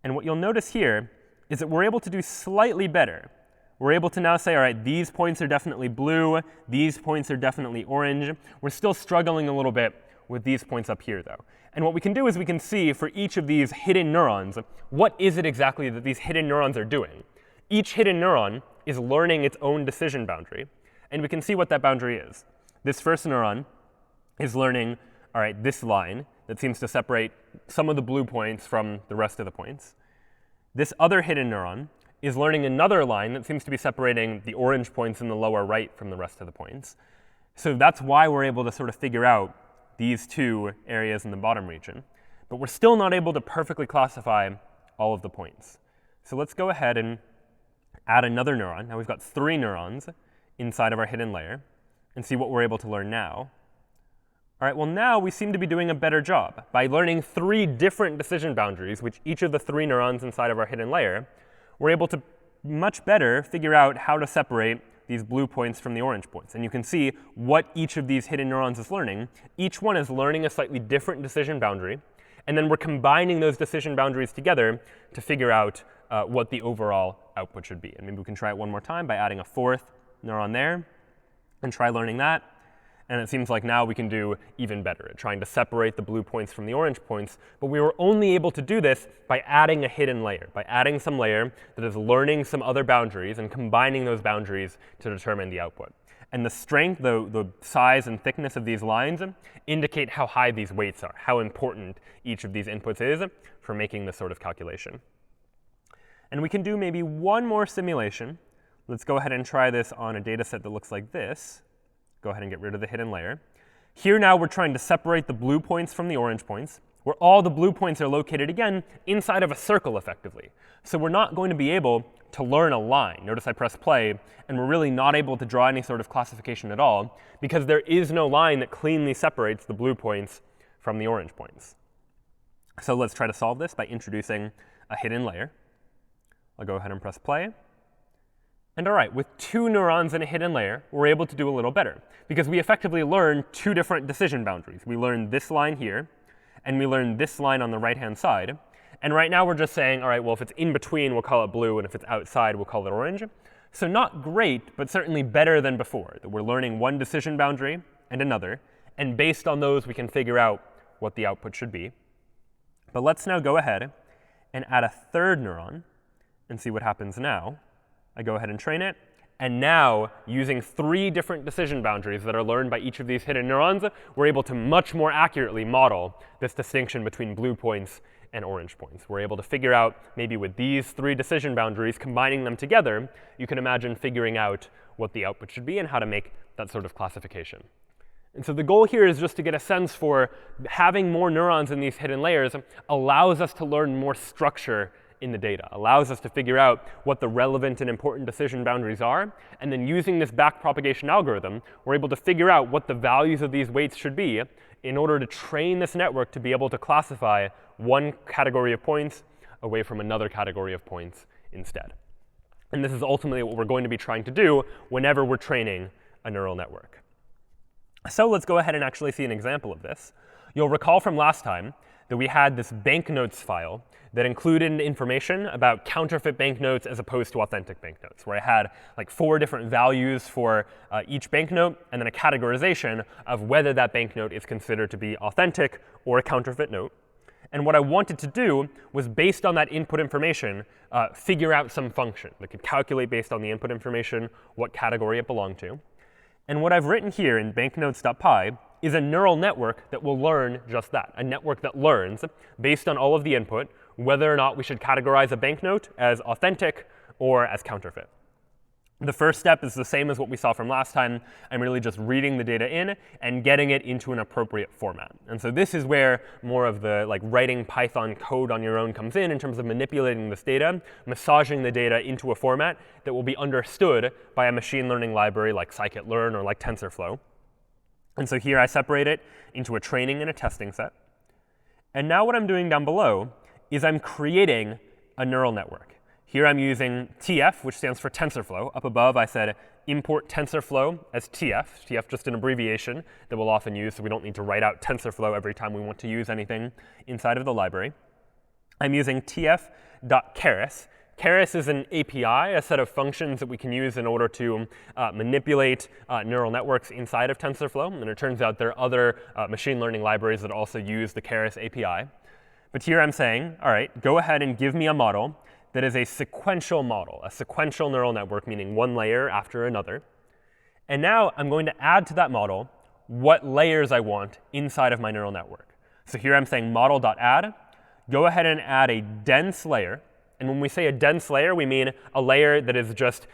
And what you'll notice here is that we're able to do slightly better. We're able to now say, all right, these points are definitely blue. These points are definitely orange. We're still struggling a little bit with these points up here, though. And what we can do is we can see for each of these hidden neurons, what is it exactly that these hidden neurons are doing? Each hidden neuron is learning its own decision boundary. And we can see what that boundary is. This first neuron is learning, all right, this line that seems to separate some of the blue points from the rest of the points. This other hidden neuron is learning another line that seems to be separating the orange points in the lower right from the rest of the points. So that's why we're able to sort of figure out these 2 areas in the bottom region. But we're still not able to perfectly classify all of the points. So let's go ahead and add another neuron. Now we've got 3 neurons inside of our hidden layer, and see what we're able to learn now. All right, well, now we seem to be doing a better job. By learning 3 different decision boundaries, which each of the 3 neurons inside of our hidden layer, we're able to much better figure out how to separate these blue points from the orange points. And you can see what each of these hidden neurons is learning. Each one is learning a slightly different decision boundary. And then we're combining those decision boundaries together to figure out what the overall output should be. And maybe we can try it one more time by adding a 4th neuron there and try learning that. And it seems like now we can do even better at trying to separate the blue points from the orange points. But we were only able to do this by adding a hidden layer, by adding some layer that is learning some other boundaries and combining those boundaries to determine the output. And the strength, the size and thickness of these lines indicate how high these weights are, how important each of these inputs is for making this sort of calculation. And we can do maybe one more simulation. Let's go ahead and try this on a data set that looks like this. Go ahead and get rid of the hidden layer. Here now we're trying to separate the blue points from the orange points, where all the blue points are located, again, inside of a circle effectively. So we're not going to be able to learn a line. Notice I press play, and we're really not able to draw any sort of classification at all, because there is no line that cleanly separates the blue points from the orange points. So let's try to solve this by introducing a hidden layer. I'll go ahead and press play. And all right, with 2 neurons in a hidden layer, we're able to do a little better, because we effectively learn 2 different decision boundaries. We learn this line here, and we learn this line on the right-hand side. And right now we're just saying, all right, well, if it's in between, we'll call it blue, and if it's outside, we'll call it orange. So not great, but certainly better than before, that we're learning one decision boundary and another. And based on those, we can figure out what the output should be. But let's now go ahead and add a third neuron and see what happens now. I go ahead and train it. And now, using 3 different decision boundaries that are learned by each of these hidden neurons, we're able to much more accurately model this distinction between blue points and orange points. We're able to figure out, maybe with these 3 decision boundaries, combining them together, you can imagine figuring out what the output should be and how to make that sort of classification. And so the goal here is just to get a sense for having more neurons in these hidden layers allows us to learn more structure in the data, allows us to figure out what the relevant and important decision boundaries are. And then using this backpropagation algorithm, we're able to figure out what the values of these weights should be in order to train this network to be able to classify one category of points away from another category of points instead. And this is ultimately what we're going to be trying to do whenever we're training a neural network. So let's go ahead and actually see an example of this. You'll recall from last time that we had this banknotes file that included information about counterfeit banknotes as opposed to authentic banknotes, where I had like 4 different values for each banknote, and then a categorization of whether that banknote is considered to be authentic or a counterfeit note. And what I wanted to do was, based on that input information, figure out some function that could calculate, based on the input information, what category it belonged to. And what I've written here in banknotes.py is a neural network that will learn just that, a network that learns, based on all of the input, whether or not we should categorize a banknote as authentic or as counterfeit. The first step is the same as what we saw from last time. I'm really just reading the data in and getting it into an appropriate format. And so this is where more of the writing Python code on your own comes in terms of manipulating this data, massaging the data into a format that will be understood by a machine learning library like scikit-learn or like TensorFlow. And so here I separate it into a training and a testing set. And now what I'm doing down below is I'm creating a neural network. Here I'm using TF, which stands for TensorFlow. Up above, I said import TensorFlow as TF. TF just an abbreviation that we'll often use, so we don't need to write out TensorFlow every time we want to use anything inside of the library. I'm using tf.keras. Keras is an API, a set of functions that we can use in order to manipulate neural networks inside of TensorFlow. And it turns out there are other machine learning libraries that also use the Keras API. But here I'm saying, all right, go ahead and give me a model that is a sequential model, a sequential neural network, meaning one layer after another. And now I'm going to add to that model what layers I want inside of my neural network. So here I'm saying model.add. Go ahead and add a dense layer. And when we say a dense layer, we mean a layer that is just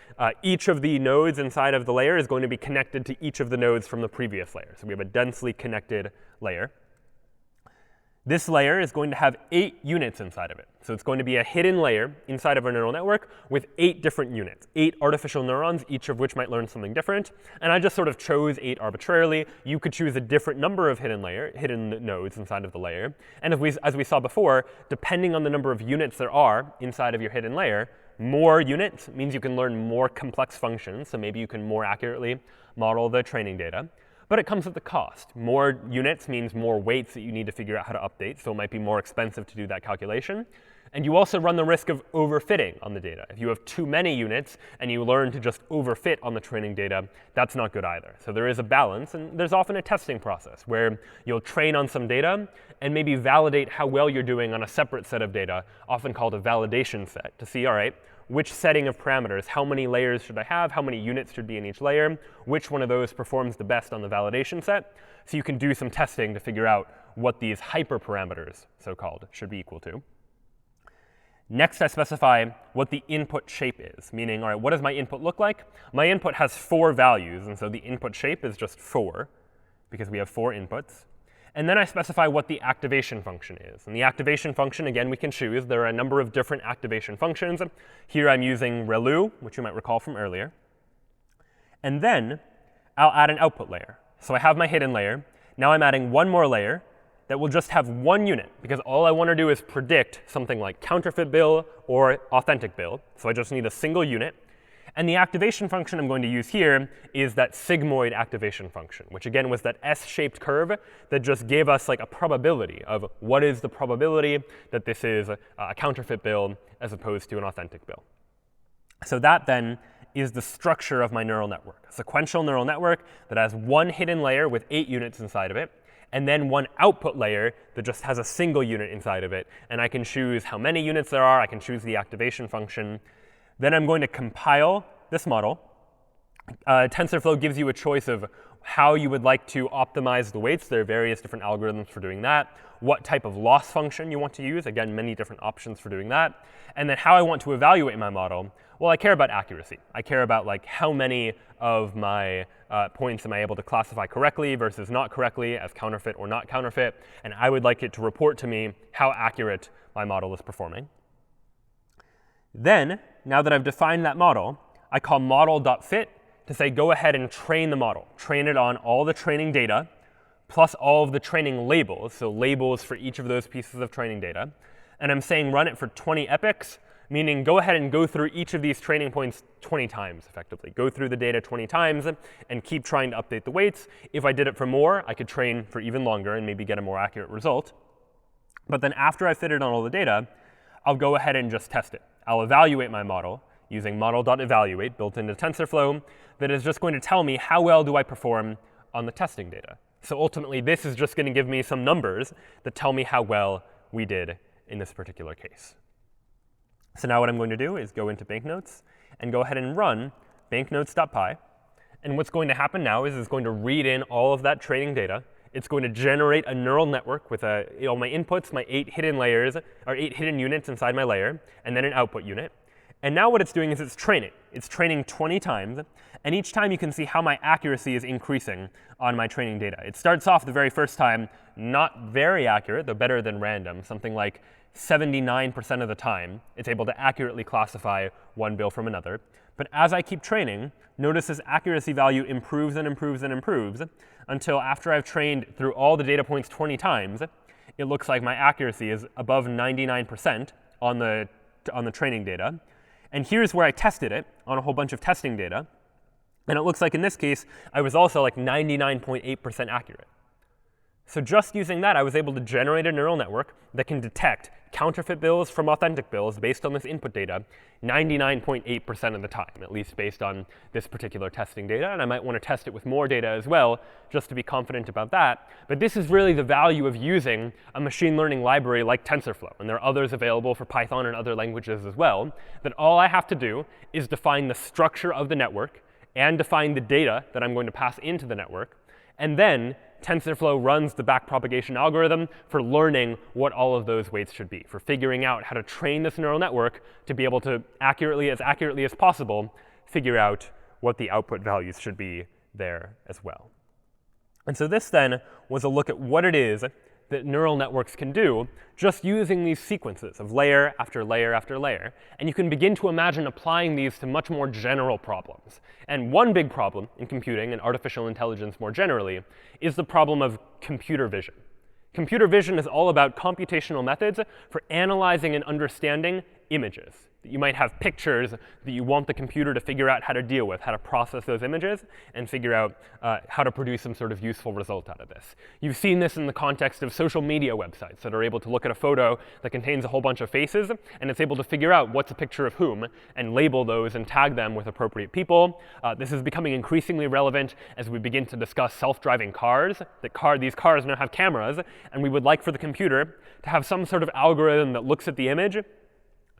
each of the nodes inside of the layer is going to be connected to each of the nodes from the previous layer. So we have a densely connected layer. This layer is going to have 8 units inside of it. So it's going to be a hidden layer inside of our neural network with 8 different units, 8 artificial neurons, each of which might learn something different. And I just sort of chose 8 arbitrarily. You could choose a different number of hidden nodes inside of the layer. And as we saw before, depending on the number of units there are inside of your hidden layer, more units means you can learn more complex functions. So maybe you can more accurately model the training data. But it comes at the cost. More units means more weights that you need to figure out how to update. So it might be more expensive to do that calculation. And you also run the risk of overfitting on the data. If you have too many units and you learn to just overfit on the training data, that's not good either. So there is a balance. And there's often a testing process where you'll train on some data and maybe validate how well you're doing on a separate set of data, often called a validation set, to see, all right, which setting of parameters, how many layers should I have, how many units should be in each layer, which one of those performs the best on the validation set. So you can do some testing to figure out what these hyperparameters, so-called, should be equal to. Next, I specify what the input shape is, meaning, all right, what does my input look like? My input has 4 values, and so the input shape is just 4, because we have 4 inputs. And then I specify what the activation function is. And the activation function, again, we can choose. There are a number of different activation functions. Here I'm using relu, which you might recall from earlier. And then I'll add an output layer. So I have my hidden layer. Now I'm adding one more layer that will just have 1 unit, because all I want to do is predict something like counterfeit bill or authentic bill. So I just need a single unit. And the activation function I'm going to use here is that sigmoid activation function, which again was that S-shaped curve that just gave us like a probability of what is the probability that this is a counterfeit bill as opposed to an authentic bill. So that then is the structure of my neural network, a sequential neural network that has 1 hidden layer with 8 units inside of it. and then one output layer that just has a single unit inside of it. And I can choose how many units there are. I can choose the activation function. Then I'm going to compile this model. TensorFlow gives you a choice of how you would like to optimize the weights. There are various different algorithms for doing that. What type of loss function you want to use. Again, many different options for doing that. And then how I want to evaluate my model. Well, I care about accuracy. I care about like how many of my points am I able to classify correctly versus not correctly as counterfeit or not counterfeit. And I would like it to report to me how accurate my model is performing. Then, now that I've defined that model, I call model.fit to say go ahead and train the model. Train it on all the training data plus all of the training labels, so labels for each of those pieces of training data. And I'm saying run it for 20 epochs, meaning go ahead and go through each of these training points 20 times, effectively. Go through the data 20 times and keep trying to update the weights. If I did it for more, I could train for even longer and maybe get a more accurate result. But then after I fitted on all the data, I'll go ahead and just test it. I'll evaluate my model using model.evaluate built into TensorFlow that is just going to tell me how well do I perform on the testing data. So ultimately, this is just going to give me some numbers that tell me how well we did in this particular case. So now what I'm going to do is go into banknotes and go ahead and run banknotes.py. And what's going to happen now is it's going to read in all of that training data. It's going to generate a neural network with all my inputs, my 8 hidden layers, or 8 hidden units inside my layer, and then an output unit. And now what it's doing is it's training. It's training 20 times. And each time you can see how my accuracy is increasing on my training data. It starts off the very first time not very accurate, though better than random, something like 79% of the time. It's able to accurately classify one bill from another. But as I keep training, notice this accuracy value improves and improves and improves until after I've trained through all the data points 20 times, it looks like my accuracy is above 99% on the training data. And here's where I tested it on a whole bunch of testing data. And it looks like in this case, I was also like 99.8% accurate. So just using that, I was able to generate a neural network that can detect counterfeit bills from authentic bills based on this input data 99.8% of the time, at least based on this particular testing data. And I might want to test it with more data as well, just to be confident about that. But this is really the value of using a machine learning library like TensorFlow. And there are others available for Python and other languages as well, that all I have to do is define the structure of the network and define the data that I'm going to pass into the network. And then TensorFlow runs the backpropagation algorithm for learning what all of those weights should be, for figuring out how to train this neural network to be able to accurately as possible, figure out what the output values should be there as well. And so this then was a look at what it is that neural networks can do just using these sequences of layer after layer after layer. And you can begin to imagine applying these to much more general problems. And one big problem in computing and artificial intelligence more generally is the problem of computer vision. Computer vision is all about computational methods for analyzing and understanding images. You might have pictures that you want the computer to figure out how to deal with, how to process those images, and figure out how to produce some sort of useful result out of this. You've seen this in the context of social media websites that are able to look at a photo that contains a whole bunch of faces, and it's able to figure out what's a picture of whom, and label those and tag them with appropriate people. This is becoming increasingly relevant as we begin to discuss self-driving cars. These cars now have cameras, and we would like for the computer to have some sort of algorithm that looks at the image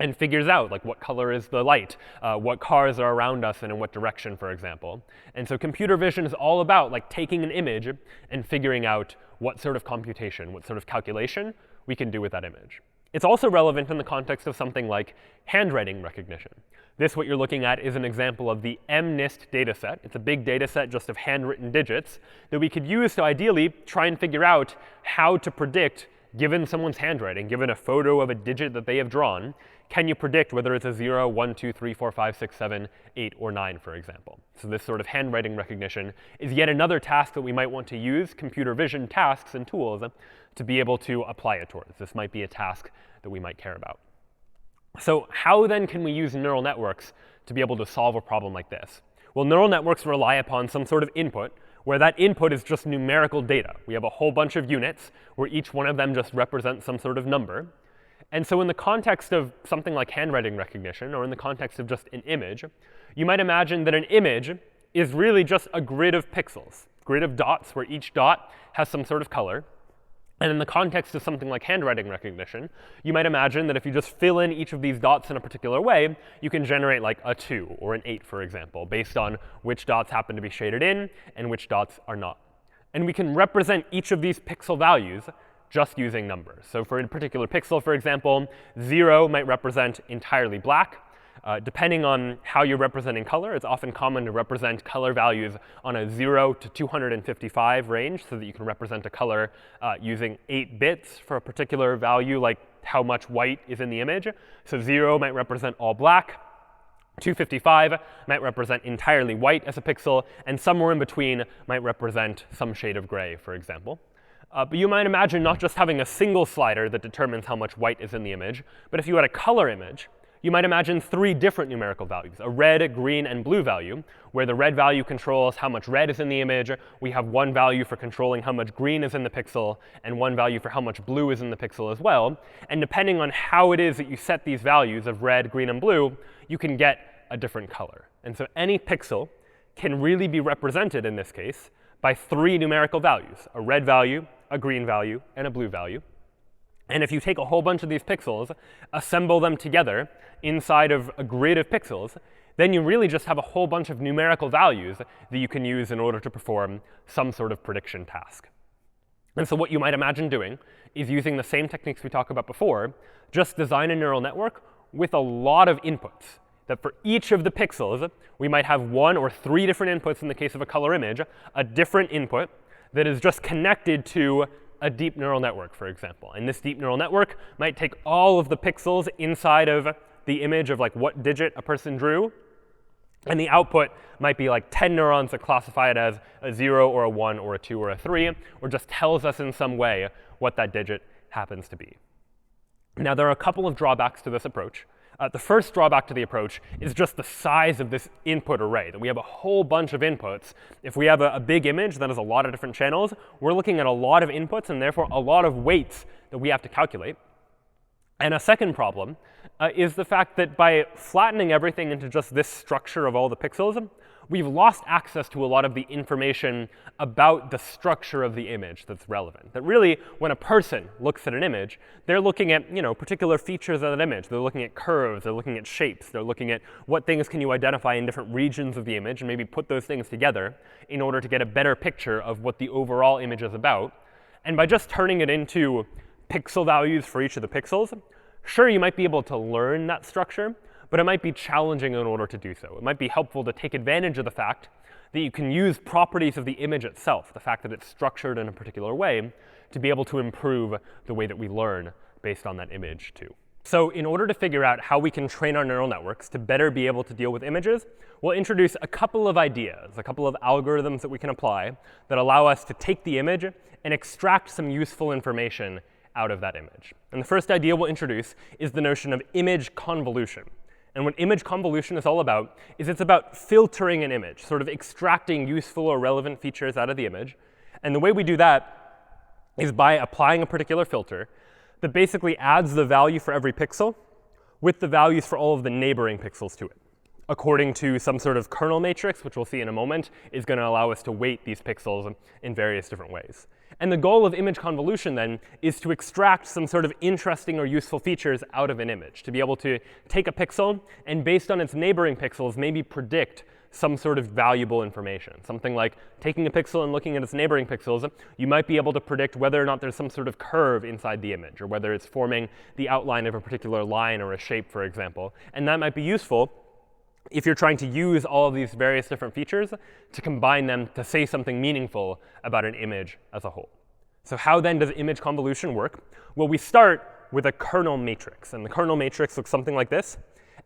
and figures out like what color is the light, what cars are around us and in what direction, for example. And so computer vision is all about like taking an image and figuring out what sort of computation, what sort of calculation we can do with that image. It's also relevant in the context of something like handwriting recognition. This, what you're looking at, is an example of the Mnist data set. It's a big data set just of handwritten digits that we could use to ideally try and figure out how to predict, given someone's handwriting, given a photo of a digit that they have drawn, can you predict whether it's a 0, 1, 2, 3, 4, 5, 6, 7, 8, or 9, for example? So this sort of handwriting recognition is yet another task that we might want to use computer vision tasks and tools to be able to apply it towards. This might be a task that we might care about. So how then can we use neural networks to be able to solve a problem like this? Well, neural networks rely upon some sort of input where that input is just numerical data. We have a whole bunch of units where each one of them just represents some sort of number. And so in the context of something like handwriting recognition, or in the context of just an image, you might imagine that an image is really just a grid of pixels. grid of dots where each dot has some sort of color. And in the context of something like handwriting recognition, you might imagine that if you just fill in each of these dots in a particular way, you can generate like a 2 or an 8, for example, based on which dots happen to be shaded in and which dots are not. And we can represent each of these pixel values just using numbers. So for a particular pixel, for example, 0 might represent entirely black. Depending on how you're representing color, it's often common to represent color values on a 0 to 255 range so that you can represent a color using 8 bits for a particular value, like how much white is in the image. So 0 might represent all black. 255 might represent entirely white as a pixel. And somewhere in between might represent some shade of gray, for example. But you might imagine not just having a single slider that determines how much white is in the image, but if you had a color image, you might imagine 3 different numerical values, a red, green, and blue value, where the red value controls how much red is in the image. We have one value for controlling how much green is in the pixel, and one value for how much blue is in the pixel as well. And depending on how it is that you set these values of red, green, and blue, you can get a different color. And so any pixel can really be represented, in this case, by 3 numerical values, a red value, a green value, and a blue value. And if you take a whole bunch of these pixels, assemble them together inside of a grid of pixels, then you really just have a whole bunch of numerical values that you can use in order to perform some sort of prediction task. And so what you might imagine doing is using the same techniques we talked about before, just design a neural network with a lot of inputs. That for each of the pixels, we might have 1 or 3 different inputs in the case of a color image, a different input that is just connected to a deep neural network, for example. And this deep neural network might take all of the pixels inside of the image of like what digit a person drew. And the output might be like 10 neurons that classify it as a 0 or a 1 or a 2 or a 3, or just tells us in some way what that digit happens to be. Now, there are a couple of drawbacks to this approach. The first drawback to the approach is just the size of this input array, that we have a whole bunch of inputs. If we have a big image that has a lot of different channels, we're looking at a lot of inputs and therefore a lot of weights that we have to calculate. And a second problem is the fact that by flattening everything into just this structure of all the pixels, we've lost access to a lot of the information about the structure of the image that's relevant. That really, when a person looks at an image, they're looking at particular features of that image. They're looking at curves. They're looking at shapes. They're looking at what things can you identify in different regions of the image, and maybe put those things together in order to get a better picture of what the overall image is about. And by just turning it into pixel values for each of the pixels, sure, you might be able to learn that structure, but it might be challenging in order to do so. It might be helpful to take advantage of the fact that you can use properties of the image itself, the fact that it's structured in a particular way, to be able to improve the way that we learn based on that image too. So in order to figure out how we can train our neural networks to better be able to deal with images, we'll introduce a couple of ideas, a couple of algorithms that we can apply that allow us to take the image and extract some useful information out of that image. And the first idea we'll introduce is the notion of image convolution. And what image convolution is all about is it's about filtering an image, sort of extracting useful or relevant features out of the image. And the way we do that is by applying a particular filter that basically adds the value for every pixel with the values for all of the neighboring pixels to it, according to some sort of kernel matrix, which we'll see in a moment, is going to allow us to weight these pixels in various different ways. And the goal of image convolution, then, is to extract some sort of interesting or useful features out of an image, to be able to take a pixel and, based on its neighboring pixels, maybe predict some sort of valuable information. Something like taking a pixel and looking at its neighboring pixels, you might be able to predict whether or not there's some sort of curve inside the image, or whether it's forming the outline of a particular line or a shape, for example. And that might be useful if you're trying to use all of these various different features to combine them to say something meaningful about an image as a whole. So how then does image convolution work? Well, we start with a kernel matrix. And the kernel matrix looks something like this.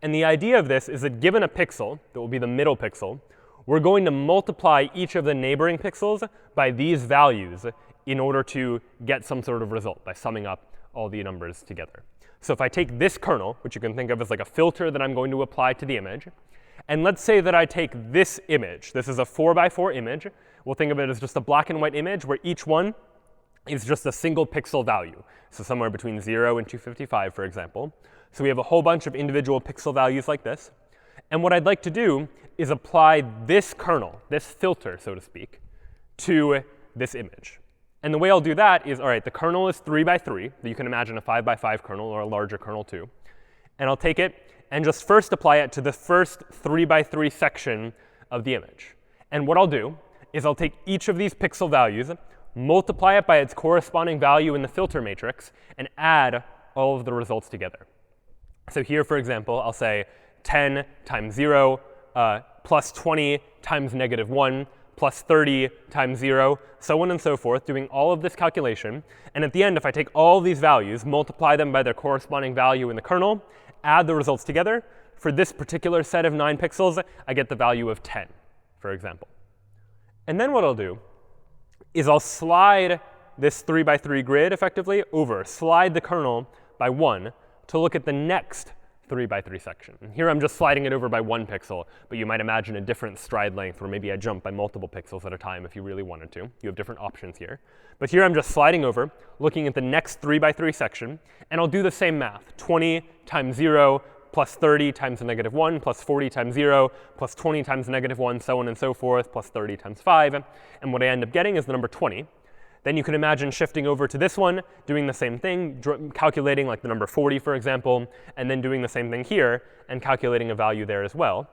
And the idea of this is that given a pixel, that will be the middle pixel, we're going to multiply each of the neighboring pixels by these values in order to get some sort of result by summing up all the numbers together. So if I take this kernel, which you can think of as like a filter that I'm going to apply to the image, and let's say that I take this image. This is a 4x4 image. We'll think of it as just a black and white image where each one is just a single pixel value. So somewhere between 0 and 255, for example. So we have a whole bunch of individual pixel values like this. And what I'd like to do is apply this kernel, this filter, so to speak, to this image. And the way I'll do that is, all right, the kernel is 3 by 3. You can imagine a 5 by 5 kernel or a larger kernel too. And I'll take it and just first apply it to the first 3 by 3 section of the image. And what I'll do is I'll take each of these pixel values, multiply it by its corresponding value in the filter matrix, and add all of the results together. So here, for example, I'll say 10 times 0 plus 20 times -1 plus 30 times 0, so on and so forth, doing all of this calculation. And at the end, if I take all these values, multiply them by their corresponding value in the kernel, add the results together, for this particular set of 9 pixels, I get the value of 10, for example. And then what I'll do is I'll slide this 3 by 3 grid effectively over, slide the kernel by 1 to look at the next 3 by 3 section. And here I'm just sliding it over by 1 pixel, but you might imagine a different stride length where maybe I jump by multiple pixels at a time if you really wanted to. You have different options here. But here I'm just sliding over, looking at the next 3 by 3 section, and I'll do the same math. 20 times 0 plus 30 times -1 plus 40 times 0 plus 20 times -1, so on and so forth, plus 30 times 5. And what I end up getting is the number 20. Then you can imagine shifting over to this one, doing the same thing, calculating like the number 40, for example, and then doing the same thing here and calculating a value there as well.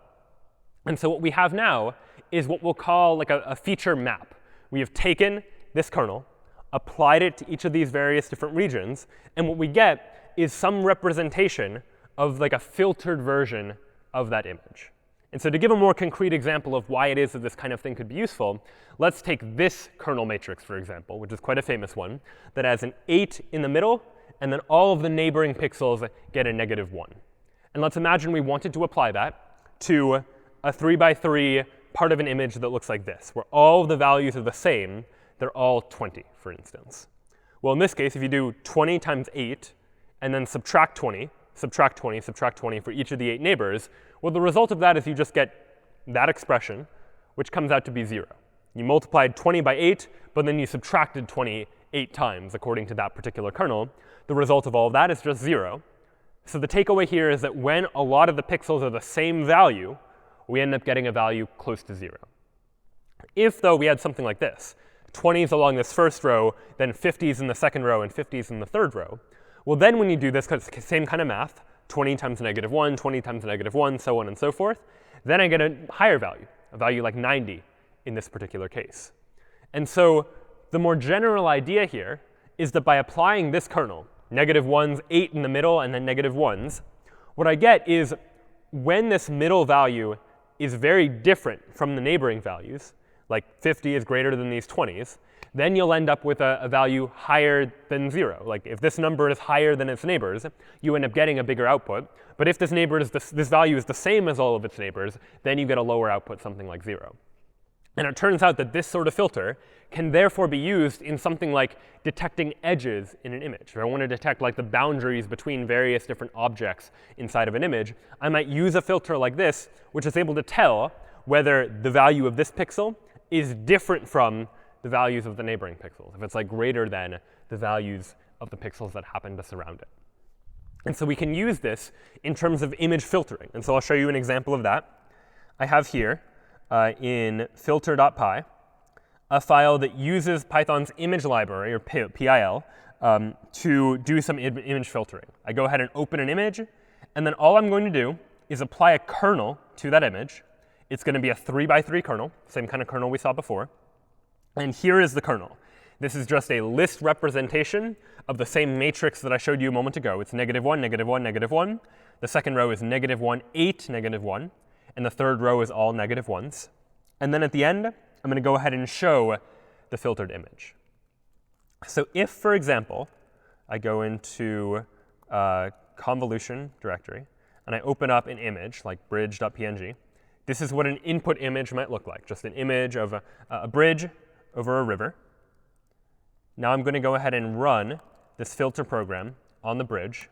And so what we have now is what we'll call like a feature map. We have taken this kernel, applied it to each of these various different regions, and what we get is some representation of like a filtered version of that image. And so to give a more concrete example of why it is that this kind of thing could be useful, let's take this kernel matrix, for example, which is quite a famous one, that has an 8 in the middle, and then all of the neighboring pixels get a -1. And let's imagine we wanted to apply that to a 3 by 3 part of an image that looks like this, where all of the values are the same. They're all 20, for instance. Well, in this case, if you do 20 times 8, and then subtract 20, subtract 20, subtract 20 for each of the 8 neighbors, well, the result of that is you just get that expression, which comes out to be 0. You multiplied 20 by 8, but then you subtracted 20 8 times, according to that particular kernel. The result of all of that is just 0. So the takeaway here is that when a lot of the pixels are the same value, we end up getting a value close to 0. If, though, we had something like this, 20s along this first row, then 50s in the second row, and 50s in the third row, well, then when you do this same kind of math, 20 times -1, 20 times -1, so on and so forth, then I get a higher value, a value like 90 in this particular case. And so the more general idea here is that by applying this kernel, -1s, 8 in the middle, and then -1s, what I get is when this middle value is very different from the neighboring values, like 50 is greater than these 20s, then you'll end up with a value higher than 0. Like if this number is higher than its neighbors, you end up getting a bigger output. But if this value is the same as all of its neighbors, then you get a lower output, something like 0. And it turns out that this sort of filter can therefore be used in something like detecting edges in an image. If I want to detect like the boundaries between various different objects inside of an image, I might use a filter like this, which is able to tell whether the value of this pixel is different from the values of the neighboring pixels, if it's like greater than the values of the pixels that happen to surround it. And so we can use this in terms of image filtering. And so I'll show you an example of that. I have here in filter.py a file that uses Python's image library, or PIL, to do some image filtering. I go ahead and open an image, and then all I'm going to do is apply a kernel to that image. It's going to be a 3 by 3 kernel, same kind of kernel we saw before. And here is the kernel. This is just a list representation of the same matrix that I showed you a moment ago. It's -1, -1, -1. The second row is -1, 8, -1. And the third row is all -1s. And then at the end, I'm going to go ahead and show the filtered image. So if, for example, I go into convolution directory, and I open up an image like bridge.png, this is what an input image might look like, just an image of a bridge over a river. Now I'm going to go ahead and run this filter program on the bridge.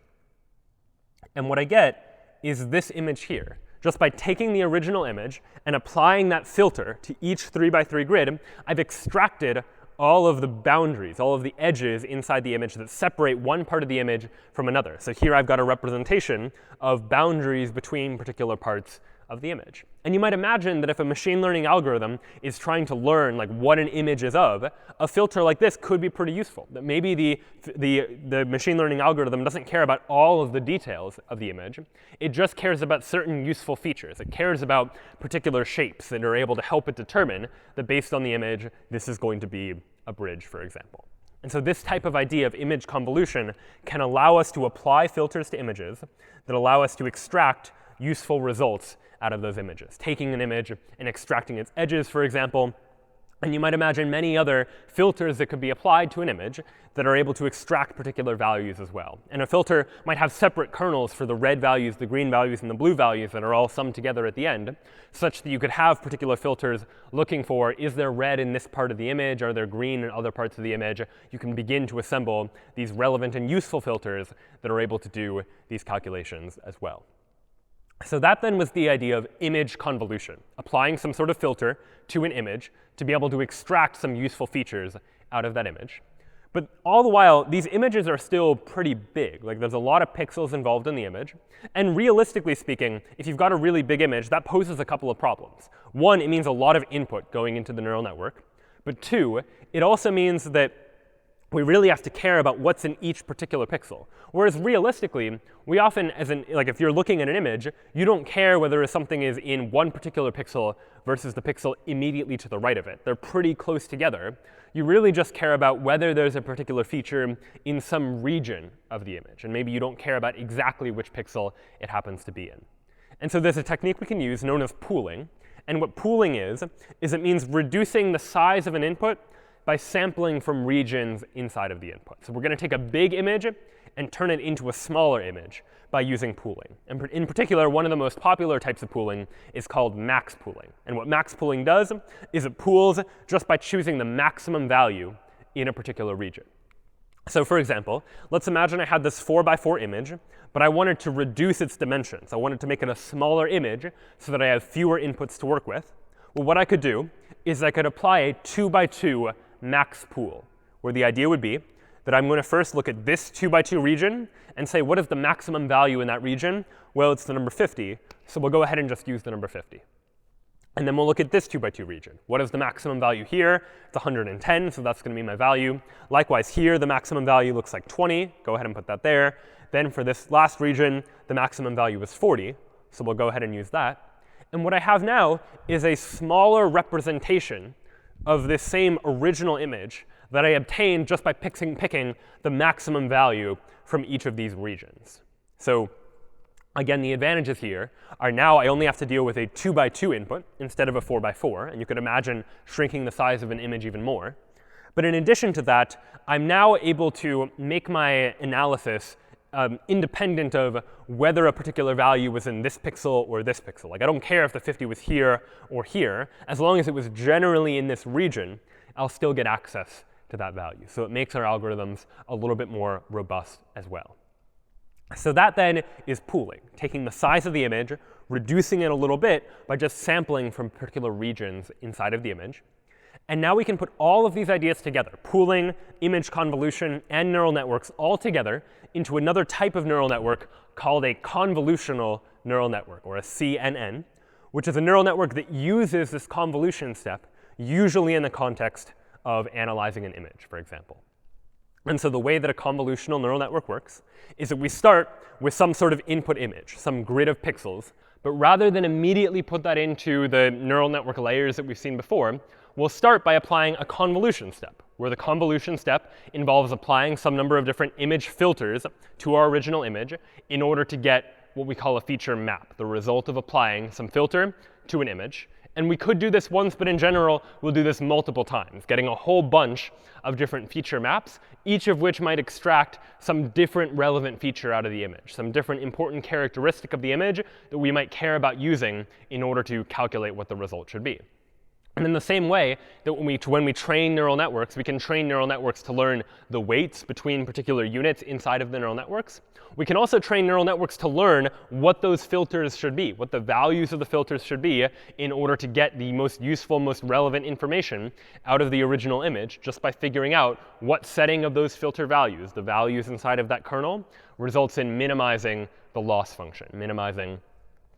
And what I get is this image here. Just by taking the original image and applying that filter to each 3 by 3 grid, I've extracted all of the boundaries, all of the edges inside the image that separate one part of the image from another. So here I've got a representation of boundaries between particular parts of the image. And you might imagine that if a machine learning algorithm is trying to learn like what an image is of, a filter like this could be pretty useful. That maybe the machine learning algorithm doesn't care about all of the details of the image. It just cares about certain useful features. It cares about particular shapes that are able to help it determine that based on the image, this is going to be a bridge, for example. And so this type of idea of image convolution can allow us to apply filters to images that allow us to extract useful results out of those images, taking an image and extracting its edges, for example. And you might imagine many other filters that could be applied to an image that are able to extract particular values as well. And a filter might have separate kernels for the red values, the green values, and the blue values that are all summed together at the end, such that you could have particular filters looking for, is there red in this part of the image? Are there green in other parts of the image? You can begin to assemble these relevant and useful filters that are able to do these calculations as well. So that then was the idea of image convolution, applying some sort of filter to an image to be able to extract some useful features out of that image. But all the while, these images are still pretty big. Like there's a lot of pixels involved in the image. And realistically speaking, if you've got a really big image, that poses a couple of problems. One, it means a lot of input going into the neural network. But two, it also means that we really have to care about what's in each particular pixel. Whereas realistically, we often, like if you're looking at an image, you don't care whether something is in one particular pixel versus the pixel immediately to the right of it. They're pretty close together. You really just care about whether there's a particular feature in some region of the image. And maybe you don't care about exactly which pixel it happens to be in. And so there's a technique we can use known as pooling. And what pooling is it means reducing the size of an input by sampling from regions inside of the input. So we're going to take a big image and turn it into a smaller image by using pooling. And in particular, one of the most popular types of pooling is called max pooling. And what max pooling does is it pools just by choosing the maximum value in a particular region. So for example, let's imagine I had this 4x4 image, but I wanted to reduce its dimensions. I wanted to make it a smaller image so that I have fewer inputs to work with. Well, what I could do is I could apply a 2x2 max pool, where the idea would be that I'm going to first look at this 2x2 region and say, what is the maximum value in that region? Well, it's the number 50, so we'll go ahead and just use the number 50. And then we'll look at this 2x2 region. What is the maximum value here? It's 110, so that's going to be my value. Likewise here, the maximum value looks like 20. Go ahead and put that there. Then for this last region, the maximum value is 40, so we'll go ahead and use that. And what I have now is a smaller representation of this same original image that I obtained just by picking the maximum value from each of these regions. So again, the advantages here are now I only have to deal with a 2x2 input instead of a 4x4. And you could imagine shrinking the size of an image even more. But in addition to that, I'm now able to make my analysis independent of whether a particular value was in this pixel or this pixel. Like I don't care if the 50 was here or here. As long as it was generally in this region, I'll still get access to that value. So it makes our algorithms a little bit more robust as well. So that then is pooling, taking the size of the image, reducing it a little bit by just sampling from particular regions inside of the image. And now we can put all of these ideas together, pooling, image convolution, and neural networks all together into another type of neural network called a convolutional neural network, or a CNN, which is a neural network that uses this convolution step, usually in the context of analyzing an image, for example. And so the way that a convolutional neural network works is that we start with some sort of input image, some grid of pixels. But rather than immediately put that into the neural network layers that we've seen before, we'll start by applying a convolution step, where the convolution step involves applying some number of different image filters to our original image in order to get what we call a feature map, the result of applying some filter to an image. And we could do this once, but in general, we'll do this multiple times, getting a whole bunch of different feature maps, each of which might extract some different relevant feature out of the image, some different important characteristic of the image that we might care about using in order to calculate what the result should be. And in the same way that when we train neural networks, we can train neural networks to learn the weights between particular units inside of the neural networks. We can also train neural networks to learn what those filters should be, what the values of the filters should be in order to get the most useful, most relevant information out of the original image just by figuring out what setting of those filter values, the values inside of that kernel, results in minimizing the loss function, minimizing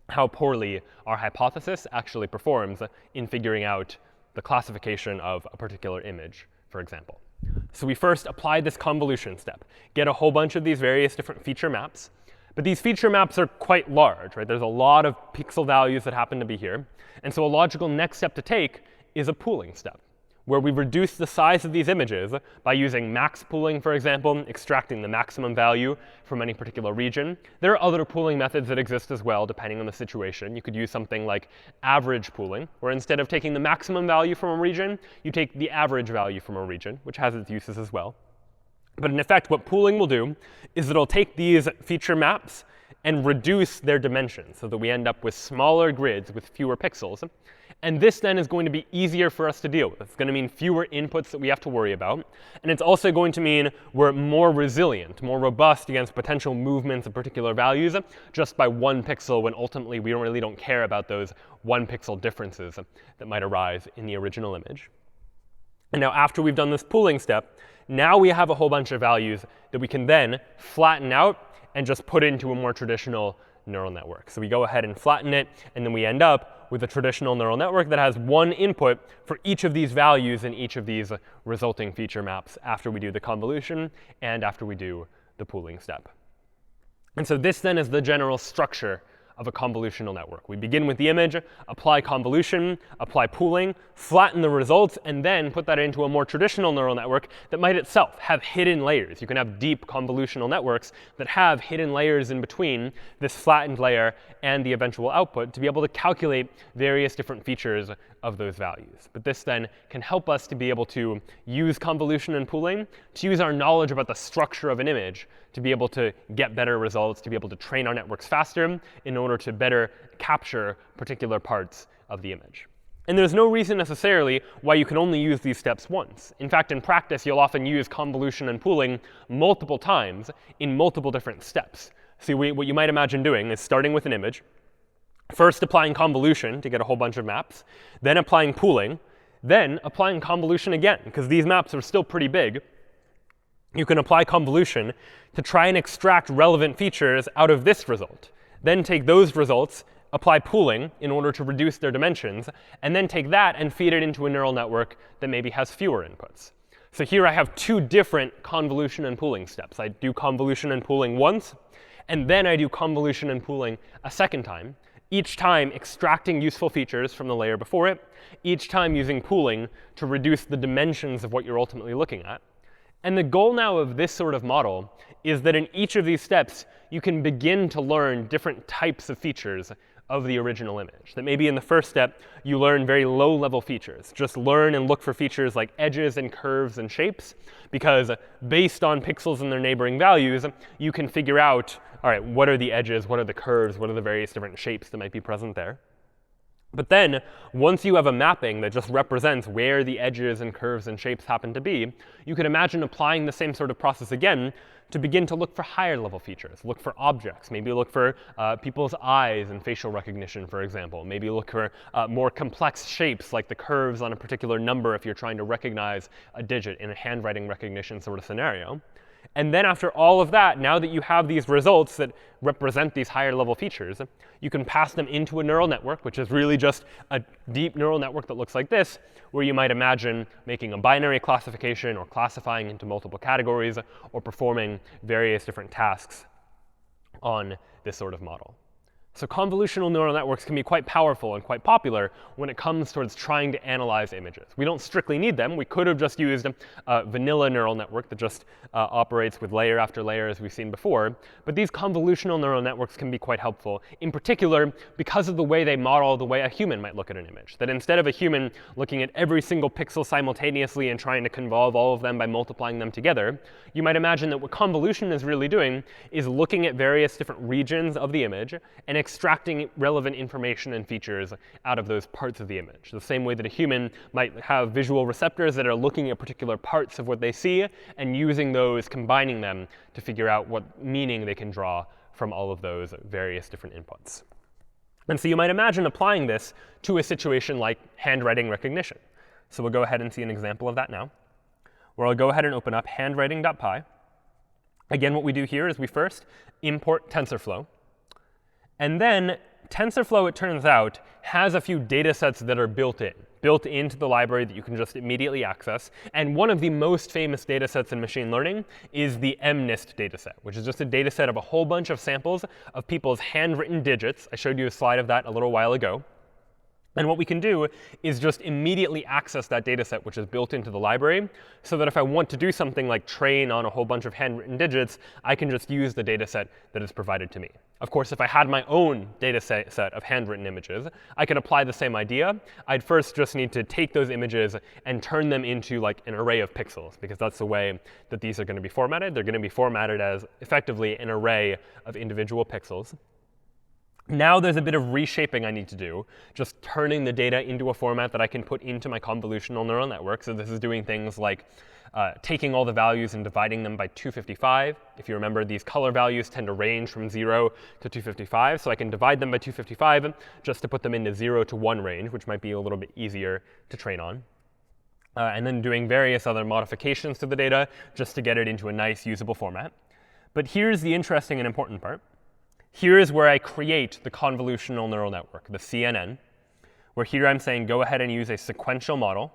how poorly our hypothesis actually performs in figuring out the classification of a particular image, for example. So we first apply this convolution step, get a whole bunch of these various different feature maps. But these feature maps are quite large, right? There's a lot of pixel values that happen to be here. And so a logical next step to take is a pooling step, where we reduce the size of these images by using max pooling, for example, extracting the maximum value from any particular region. There are other pooling methods that exist as well, depending on the situation. You could use something like average pooling, where instead of taking the maximum value from a region, you take the average value from a region, which has its uses as well. But in effect, what pooling will do is it'll take these feature maps and reduce their dimensions so that we end up with smaller grids with fewer pixels. And this then is going to be easier for us to deal with. It's going to mean fewer inputs that we have to worry about. And it's also going to mean we're more resilient, more robust against potential movements of particular values just by 1 pixel, when ultimately we really don't care about those 1 pixel differences that might arise in the original image. And now after we've done this pooling step, now we have a whole bunch of values that we can then flatten out and just put into a more traditional neural network. So we go ahead and flatten it, and then we end up with a traditional neural network that has 1 input for each of these values in each of these resulting feature maps after we do the convolution and after we do the pooling step. And so this then is the general structure of a convolutional network. We begin with the image, apply convolution, apply pooling, flatten the results, and then put that into a more traditional neural network that might itself have hidden layers. You can have deep convolutional networks that have hidden layers in between this flattened layer and the eventual output to be able to calculate various different features of those values. But this then can help us to be able to use convolution and pooling, to use our knowledge about the structure of an image to be able to get better results, to be able to train our networks faster in order to better capture particular parts of the image. And there's no reason necessarily why you can only use these steps once. In fact, in practice, you'll often use convolution and pooling multiple times in multiple different steps. See, what you might imagine doing is starting with an image, first applying convolution to get a whole bunch of maps, then applying pooling, then applying convolution again, because these maps are still pretty big. You can apply convolution to try and extract relevant features out of this result. Then take those results, apply pooling in order to reduce their dimensions, and then take that and feed it into a neural network that maybe has fewer inputs. So here I have 2 different convolution and pooling steps. I do convolution and pooling once, and then I do convolution and pooling a second time, each time extracting useful features from the layer before it, each time using pooling to reduce the dimensions of what you're ultimately looking at. And the goal now of this sort of model is that in each of these steps, you can begin to learn different types of features of the original image. That maybe in the first step, you learn very low-level features. Just learn and look for features like edges and curves and shapes, because based on pixels and their neighboring values, you can figure out, all right, what are the edges, what are the curves, what are the various different shapes that might be present there. But then, once you have a mapping that just represents where the edges and curves and shapes happen to be, you could imagine applying the same sort of process again to begin to look for higher level features, look for objects, maybe look for people's eyes and facial recognition, for example. Maybe look for more complex shapes like the curves on a particular number if you're trying to recognize a digit in a handwriting recognition sort of scenario. And then after all of that, now that you have these results that represent these higher level features, you can pass them into a neural network, which is really just a deep neural network that looks like this, where you might imagine making a binary classification or classifying into multiple categories or performing various different tasks on this sort of model. So convolutional neural networks can be quite powerful and quite popular when it comes towards trying to analyze images. We don't strictly need them. We could have just used a vanilla neural network that just operates with layer after layer, as we've seen before. But these convolutional neural networks can be quite helpful, in particular because of the way they model the way a human might look at an image. That instead of a human looking at every single pixel simultaneously and trying to convolve all of them by multiplying them together, you might imagine that what convolution is really doing is looking at various different regions of the image and extracting relevant information and features out of those parts of the image. The same way that a human might have visual receptors that are looking at particular parts of what they see and using those, combining them to figure out what meaning they can draw from all of those various different inputs. And so you might imagine applying this to a situation like handwriting recognition. So we'll go ahead and see an example of that now, where I'll go ahead and open up handwriting.py. Again, what we do here is we first import TensorFlow. And then TensorFlow, it turns out, has a few data sets that are built into the library that you can just immediately access. And one of the most famous data sets in machine learning is the Mnist data set, which is just a data set of a whole bunch of samples of people's handwritten digits. I showed you a slide of that a little while ago. And what we can do is just immediately access that data set, which is built into the library, so that if I want to do something like train on a whole bunch of handwritten digits, I can just use the data set that is provided to me. Of course, if I had my own data set of handwritten images, I could apply the same idea. I'd first just need to take those images and turn them into like an array of pixels, because that's the way that these are going to be formatted. They're going to be formatted as effectively an array of individual pixels. Now there's a bit of reshaping I need to do, just turning the data into a format that I can put into my convolutional neural network. So this is doing things like taking all the values and dividing them by 255. If you remember, these color values tend to range from 0 to 255. So I can divide them by 255 just to put them into 0 to 1 range, which might be a little bit easier to train on. And then doing various other modifications to the data just to get it into a nice, usable format. But here's the interesting and important part. Here is where I create the convolutional neural network, the CNN, where here I'm saying go ahead and use a sequential model.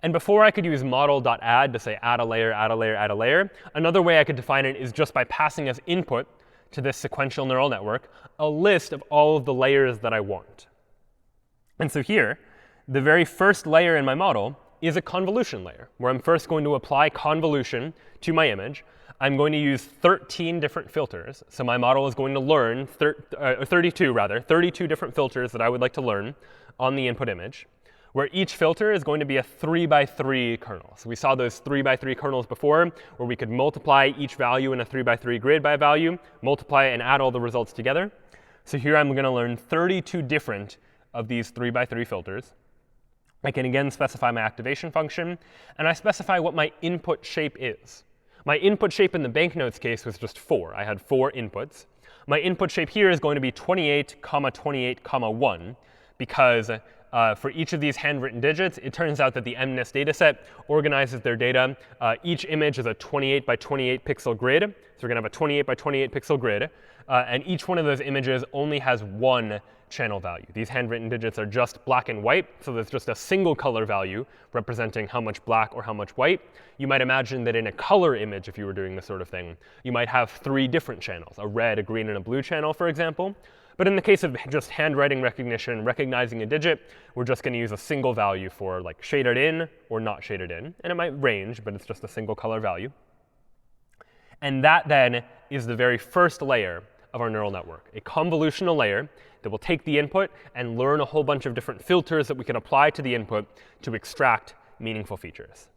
And before I could use model.add to say add a layer, add a layer, add a layer, another way I could define it is just by passing as input to this sequential neural network a list of all of the layers that I want. And so here, the very first layer in my model is a convolution layer, where I'm first going to apply convolution to my image. I'm going to use 13 different filters. So my model is going to learn 32 different filters that I would like to learn on the input image, where each filter is going to be a 3x3 kernel. So we saw those 3x3 kernels before, where we could multiply each value in a 3x3 grid by a value, multiply and add all the results together. So here I'm going to learn 32 different of these 3x3 filters. I can again specify my activation function, and I specify what my input shape is. My input shape in the banknotes case was just 4. I had 4 inputs. My input shape here is going to be 28, 28, 1, because for each of these handwritten digits, it turns out that the Mnist data set organizes their data. Each image is a 28 by 28 pixel grid. So we're going to have a 28 by 28 pixel grid. And each one of those images only has one channel value. These handwritten digits are just black and white, so there's just a single color value representing how much black or how much white. You might imagine that in a color image, if you were doing this sort of thing, you might have 3 different channels, a red, a green, and a blue channel, for example. But in the case of just handwriting recognition, recognizing a digit, we're just going to use a single value for like shaded in or not shaded in. And it might range, but it's just a single color value. And that then is the very first layer of our neural network, a convolutional layer that will take the input and learn a whole bunch of different filters that we can apply to the input to extract meaningful features.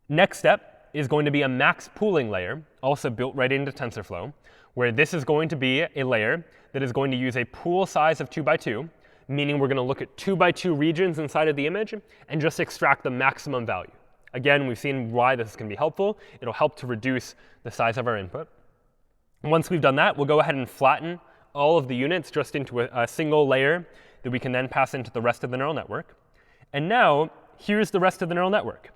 Next step is going to be a max pooling layer, also built right into TensorFlow, where this is going to be a layer that is going to use a pool size of 2 by 2, meaning we're going to look at 2 by 2 regions inside of the image and just extract the maximum value. Again, we've seen why this can be helpful. It'll help to reduce the size of our input. Once we've done that, we'll go ahead and flatten all of the units just into a single layer that we can then pass into the rest of the neural network. And now, here's the rest of the neural network.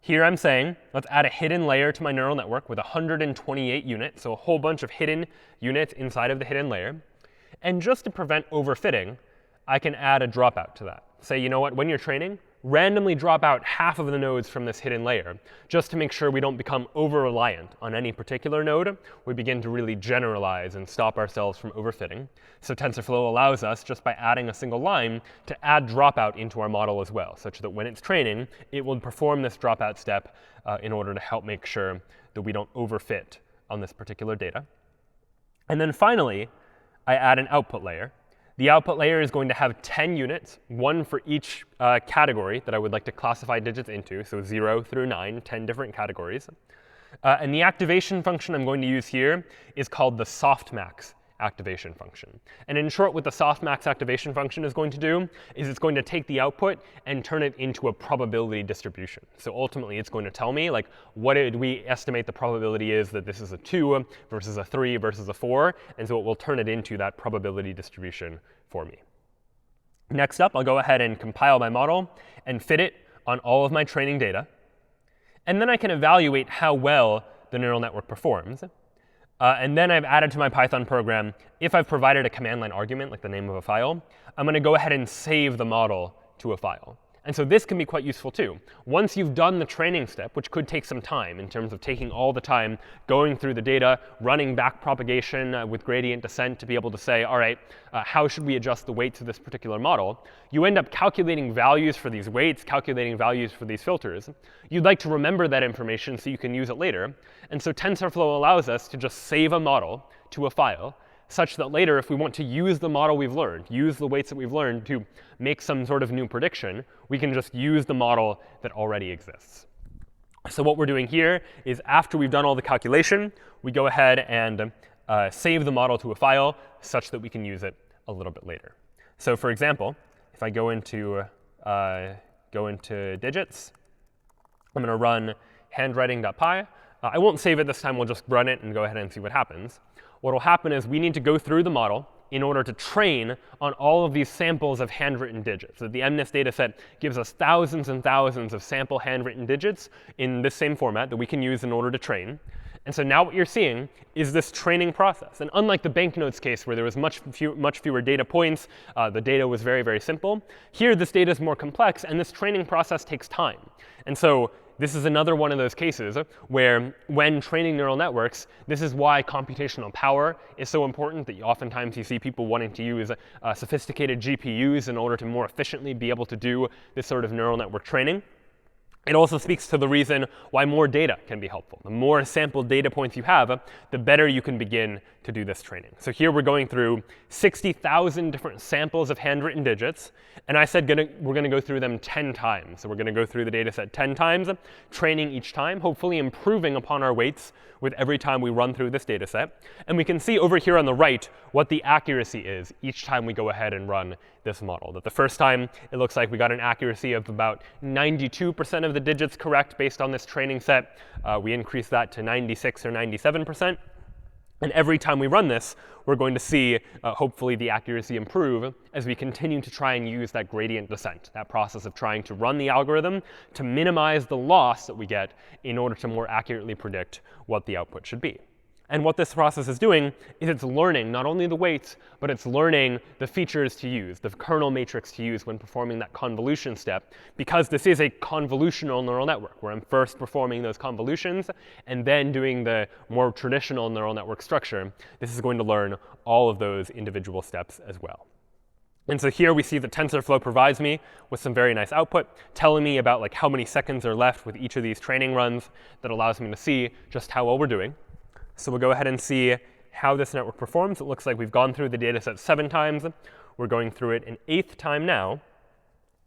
Here I'm saying, let's add a hidden layer to my neural network with 128 units, so a whole bunch of hidden units inside of the hidden layer. And just to prevent overfitting, I can add a dropout to that. Say, you know what, when you're training, randomly drop out half of the nodes from this hidden layer, just to make sure we don't become over-reliant on any particular node. We begin to really generalize and stop ourselves from overfitting. So TensorFlow allows us, just by adding a single line, to add dropout into our model as well, such that when it's training, it will perform this dropout step in order to help make sure that we don't overfit on this particular data. And then finally, I add an output layer. The output layer is going to have 10 units, 1 for each category that I would like to classify digits into, so 0 through 9, 10 different categories. And the activation function I'm going to use here is called the Softmax activation function. And in short, what the Softmax activation function is going to do is it's going to take the output and turn it into a probability distribution. So ultimately, it's going to tell me, like, what did we estimate the probability is that this is a 2 versus a 3 versus a 4. And so it will turn it into that probability distribution for me. Next up, I'll go ahead and compile my model and fit it on all of my training data. And then I can evaluate how well the neural network performs. And then I've added to my Python program, if I've provided a command line argument, like the name of a file, I'm going to go ahead and save the model to a file. And so this can be quite useful too. Once you've done the training step, which could take some time in terms of taking all the time, going through the data, running back propagation with gradient descent to be able to say, all right, how should we adjust the weights of this particular model? You end up calculating values for these weights, calculating values for these filters. You'd like to remember that information so you can use it later. And so TensorFlow allows us to just save a model to a file, such that later, if we want to use the model we've learned, use the weights that we've learned to make some sort of new prediction, we can just use the model that already exists. So what we're doing here is after we've done all the calculation, we go ahead and save the model to a file such that we can use it a little bit later. So for example, if I go into digits, I'm going to run handwriting.py. I won't save it this time. We'll just run it and go ahead and see what happens. What will happen is we need to go through the model in order to train on all of these samples of handwritten digits. So the Mnist Data Set gives us thousands and thousands of sample handwritten digits in this same format that we can use in order to train. And so now what you're seeing is this training process. And unlike the banknotes case where there was much fewer data points, the data was very, very simple, here this data is more complex, and this training process takes time. And so this is another one of those cases where when training neural networks, this is why computational power is so important, that oftentimes you see people wanting to use sophisticated GPUs in order to more efficiently be able to do this sort of neural network training. It also speaks to the reason why more data can be helpful. The more sample data points you have, the better you can begin to do this training. So here we're going through 60,000 different samples of handwritten digits. And I said we're going to go through them 10 times. So we're going to go through the data set 10 times, training each time, hopefully improving upon our weights with every time we run through this data set. And we can see over here on the right what the accuracy is each time we go ahead and run this model. That the first time, it looks like we got an accuracy of about 92% of the digits correct based on this training set. We increased that to 96 or 97%. And every time we run this, we're going to see, hopefully, the accuracy improve as we continue to try and use that gradient descent, that process of trying to run the algorithm to minimize the loss that we get in order to more accurately predict what the output should be. And what this process is doing is it's learning not only the weights, but it's learning the features to use, the kernel matrix to use when performing that convolution step, because this is a convolutional neural network, where I'm first performing those convolutions and then doing the more traditional neural network structure. This is going to learn all of those individual steps as well. And so here we see that TensorFlow provides me with some very nice output, telling me about like how many seconds are left with each of these training runs. That allows me to see just how well we're doing. So we'll go ahead and see how this network performs. It looks like we've gone through the data set 7 times. We're going through it an 8th time now.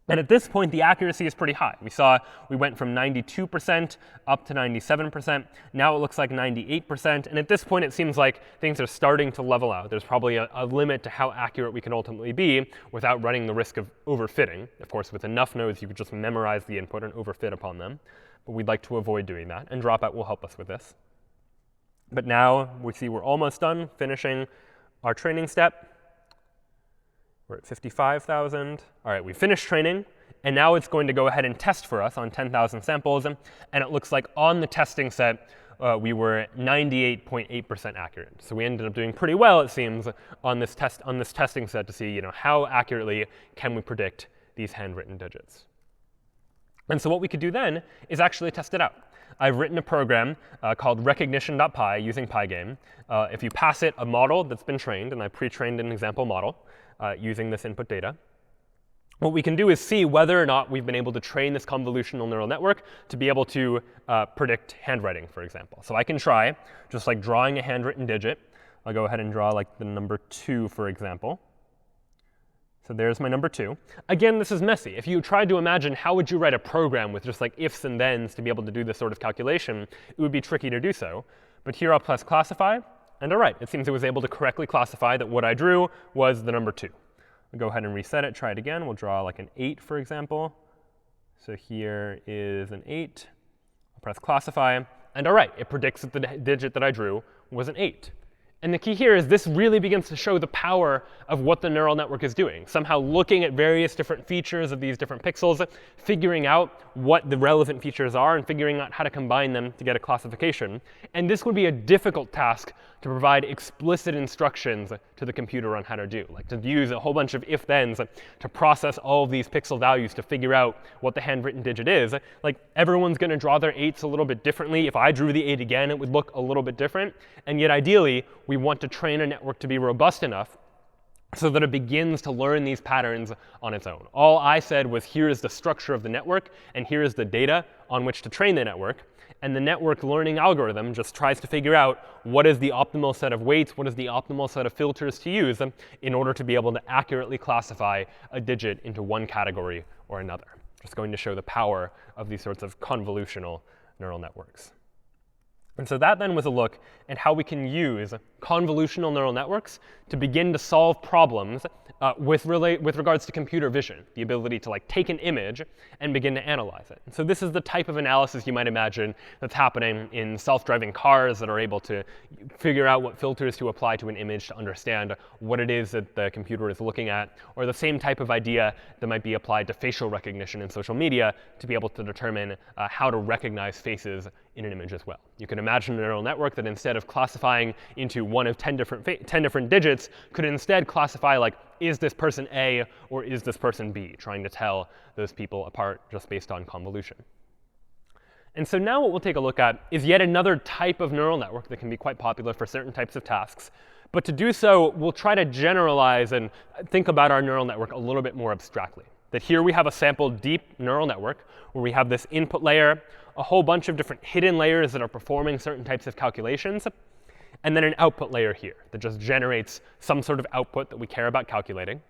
And at this point, the accuracy is pretty high. We saw we went from 92% up to 97%. Now it looks like 98%. And at this point, it seems like things are starting to level out. There's probably a limit to how accurate we can ultimately be without running the risk of overfitting. Of course, with enough nodes, you could just memorize the input and overfit upon them. But we'd like to avoid doing that. And Dropout will help us with this. But now we see we're almost done finishing our training step. We're at 55,000. All right, we finished training. And now it's going to go ahead and test for us on 10,000 samples. And it looks like on the testing set, we were 98.8% accurate. So we ended up doing pretty well, it seems, on this testing set to see how accurately can we predict these handwritten digits. And so what we could do then is actually test it out. I've written a program called recognition.py using Pygame. If you pass it a model that's been trained, and I pre-trained an example model using this input data, what we can do is see whether or not we've been able to train this convolutional neural network to be able to predict handwriting, for example. So I can try just like drawing a handwritten digit. I'll go ahead and draw like the number 2, for example. So there's my number 2. Again, this is messy. If you tried to imagine how would you write a program with just like ifs and thens to be able to do this sort of calculation, it would be tricky to do so. But here I'll press classify. And all right, it seems it was able to correctly classify that what I drew was the number 2. I'll go ahead and reset it, try it again. We'll draw like an 8, for example. So here is an 8. I'll press classify. And all right, it predicts that the digit that I drew was an 8. And the key here is this really begins to show the power of what the neural network is doing, somehow looking at various different features of these different pixels, figuring out what the relevant features are, and figuring out how to combine them to get a classification. And this would be a difficult task to provide explicit instructions to the computer on how to do, like to use a whole bunch of if-thens to process all of these pixel values to figure out what the handwritten digit is. Like, everyone's going to draw their 8s a little bit differently. If I drew the 8 again, it would look a little bit different. And yet, ideally, we want to train a network to be robust enough so that it begins to learn these patterns on its own. All I said was, here is the structure of the network, and here is the data on which to train the network. And the network learning algorithm just tries to figure out what is the optimal set of weights, what is the optimal set of filters to use in order to be able to accurately classify a digit into one category or another. Just going to show the power of these sorts of convolutional neural networks. And so that then was a look at how we can use convolutional neural networks to begin to solve problems with regards to computer vision, the ability to like take an image and begin to analyze it. And so this is the type of analysis you might imagine that's happening in self-driving cars that are able to figure out what filters to apply to an image to understand what it is that the computer is looking at, or the same type of idea that might be applied to facial recognition in social media to be able to determine how to recognize faces in an image as well. You can imagine a neural network that instead of classifying into one of 10 different digits, could instead classify like, is this person A or is this person B, trying to tell those people apart just based on convolution. And so now what we'll take a look at is yet another type of neural network that can be quite popular for certain types of tasks. But to do so, we'll try to generalize and think about our neural network a little bit more abstractly. That here we have a sampled deep neural network where we have this input layer, a whole bunch of different hidden layers that are performing certain types of calculations, and then an output layer here that just generates some sort of output that we care about calculating.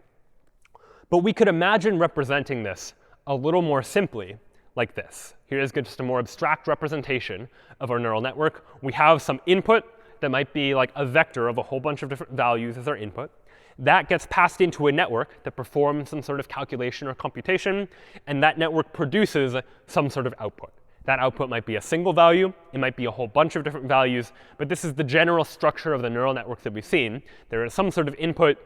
But we could imagine representing this a little more simply like this. Here is just a more abstract representation of our neural network. We have some input that might be like a vector of a whole bunch of different values as our input. That gets passed into a network that performs some sort of calculation or computation, and that network produces some sort of output. That output might be a single value. It might be a whole bunch of different values. But this is the general structure of the neural network that we've seen. There is some sort of input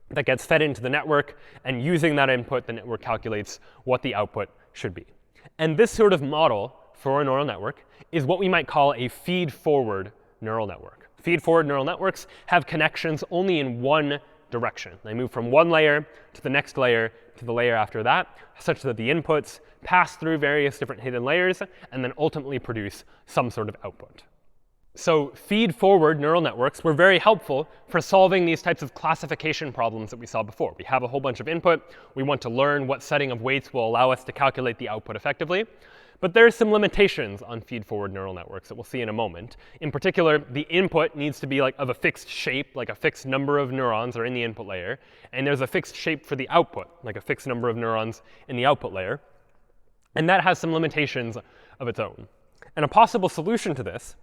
that gets fed into the network. And using that input, the network calculates what the output should be. And this sort of model for a neural network is what we might call a feed-forward neural network. Feed-forward neural networks have connections only in one direction. They move from one layer to the next layer to the layer after that, such that the inputs pass through various different hidden layers and then ultimately produce some sort of output. So feed-forward neural networks were very helpful for solving these types of classification problems that we saw before. We have a whole bunch of input. We want to learn what setting of weights will allow us to calculate the output effectively. But there are some limitations on feed-forward neural networks that we'll see in a moment. In particular, the input needs to be like of a fixed shape, like a fixed number of neurons are in the input layer. And there's a fixed shape for the output, like a fixed number of neurons in the output layer. And that has some limitations of its own. And a possible solution to this,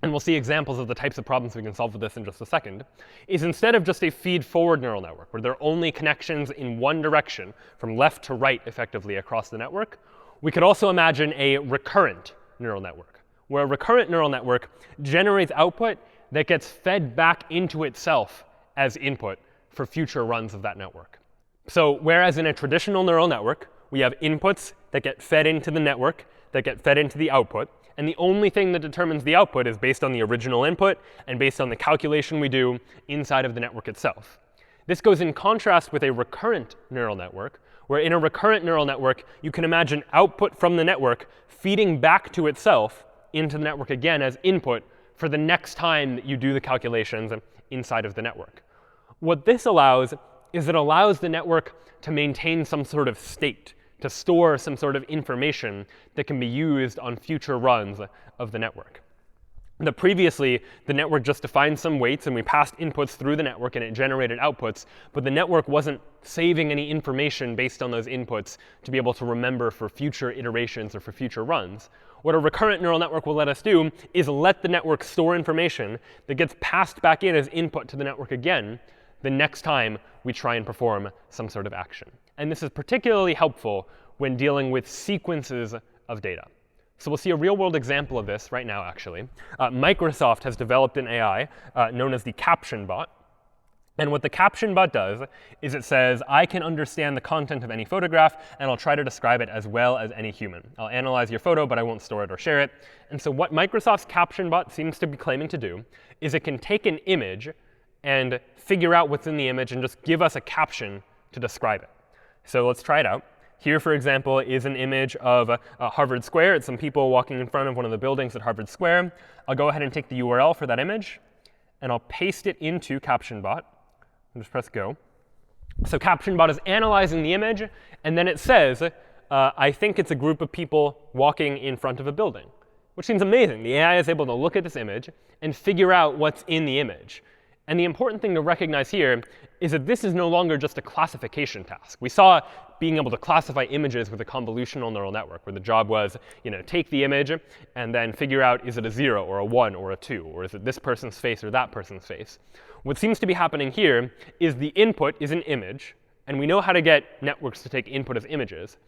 and we'll see examples of the types of problems we can solve with this in just a second, is instead of just a feed-forward neural network, where there are only connections in one direction, from left to right effectively across the network, we could also imagine a recurrent neural network, where a recurrent neural network generates output that gets fed back into itself as input for future runs of that network. So whereas in a traditional neural network, we have inputs that get fed into the network, that get fed into the output, and the only thing that determines the output is based on the original input and based on the calculation we do inside of the network itself. This goes in contrast with a recurrent neural network, where in a recurrent neural network, you can imagine output from the network feeding back to itself into the network again as input for the next time that you do the calculations inside of the network. What this allows is it allows the network to maintain some sort of state, to store some sort of information that can be used on future runs of the network. Previously, the network just defined some weights, and we passed inputs through the network, and it generated outputs. But the network wasn't saving any information based on those inputs to be able to remember for future iterations or for future runs. What a recurrent neural network will let us do is let the network store information that gets passed back in as input to the network again the next time we try and perform some sort of action. And this is particularly helpful when dealing with sequences of data. So we'll see a real-world example of this right now, actually. Microsoft has developed an AI known as the Caption Bot. And what the caption bot does is it says, I can understand the content of any photograph, and I'll try to describe it as well as any human. I'll analyze your photo, but I won't store it or share it. And so what Microsoft's caption bot seems to be claiming to do is it can take an image and figure out what's in the image and just give us a caption to describe it. So let's try it out. Here, for example, is an image of Harvard Square. It's some people walking in front of one of the buildings at Harvard Square. I'll go ahead and take the URL for that image, and I'll paste it into Caption Bot. And just press Go. So Caption Bot is analyzing the image, and then it says, I think it's a group of people walking in front of a building, which seems amazing. The AI is able to look at this image and figure out what's in the image. And the important thing to recognize here is that this is no longer just a classification task. We saw being able to classify images with a convolutional neural network, where the job was, take the image and then figure out, is it a 0 or a 1 or a 2, or is it this person's face or that person's face? What seems to be happening here is the input is an image, and we know how to get networks to take input as images.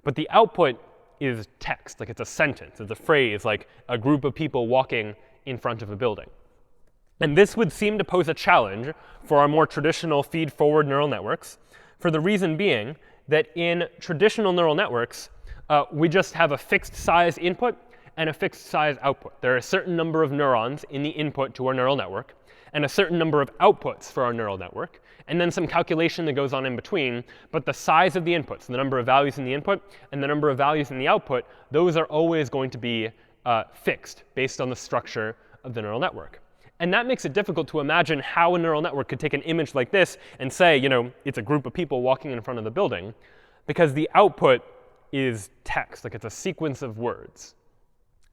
But the output is text, like it's a sentence, it's a phrase, like a group of people walking in front of a building. And this would seem to pose a challenge for our more traditional feed-forward neural networks, for the reason being that in traditional neural networks, we just have a fixed size input and a fixed size output. There are a certain number of neurons in the input to our neural network, and a certain number of outputs for our neural network, and then some calculation that goes on in between. But the size of the inputs, the number of values in the input, and the number of values in the output, those are always going to be fixed based on the structure of the neural network. And that makes it difficult to imagine how a neural network could take an image like this and say, it's a group of people walking in front of the building, because the output is text, like it's a sequence of words.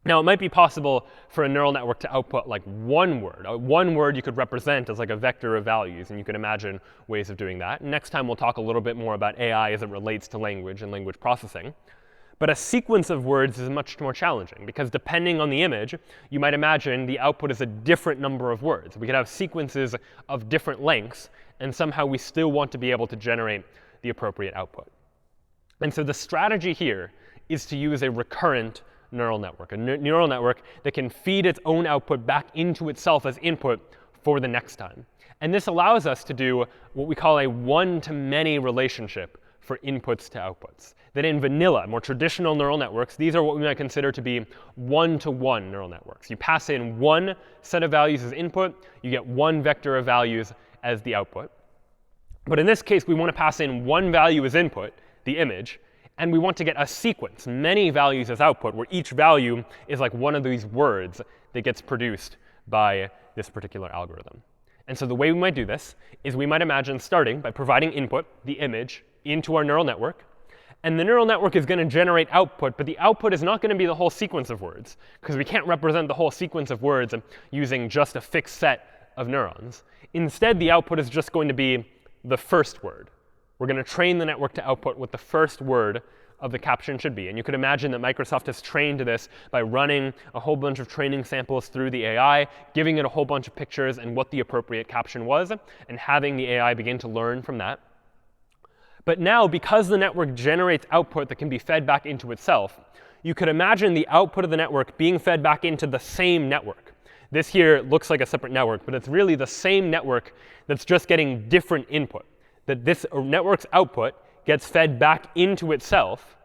Now, it might be possible for a neural network to output like one word. One word you could represent as like a vector of values, and you can imagine ways of doing that. Next time, we'll talk a little bit more about AI as it relates to language and language processing. But a sequence of words is much more challenging, because depending on the image, you might imagine the output is a different number of words. We could have sequences of different lengths, and somehow we still want to be able to generate the appropriate output. And so the strategy here is to use a recurrent neural network, a neural network that can feed its own output back into itself as input for the next time. And this allows us to do what we call a one-to-many relationship for inputs to outputs. That in vanilla, more traditional neural networks, these are what we might consider to be one-to-one neural networks. You pass in one set of values as input, you get one vector of values as the output. But in this case, we want to pass in one value as input, the image, and we want to get a sequence, many values as output, where each value is like one of these words that gets produced by this particular algorithm. And so the way we might do this is we might imagine starting by providing input, the image, into our neural network. And the neural network is going to generate output, but the output is not going to be the whole sequence of words, because we can't represent the whole sequence of words using just a fixed set of neurons. Instead, the output is just going to be the first word. We're going to train the network to output what the first word of the caption should be. And you could imagine that Microsoft has trained this by running a whole bunch of training samples through the AI, giving it a whole bunch of pictures and what the appropriate caption was, and having the AI begin to learn from that. But now, because the network generates output that can be fed back into itself, you could imagine the output of the network being fed back into the same network. This here looks like a separate network, but it's really the same network that's just getting different input. That this network's output gets fed back into itself,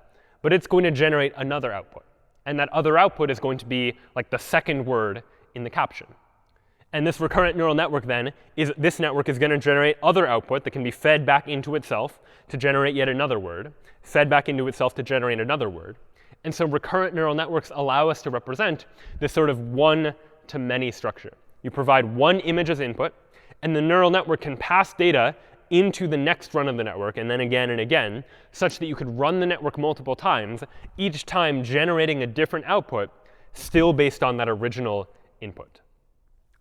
but it's going to generate another output. And that other output is going to be like the second word in the caption. And this recurrent neural network then is this network is going to generate other output that can be fed back into itself to generate yet another word, fed back into itself to generate another word. And so recurrent neural networks allow us to represent this sort of one-to-many structure. You provide one image as input, and the neural network can pass data into the next run of the network, and then again and again, such that you could run the network multiple times, each time generating a different output, still based on that original input.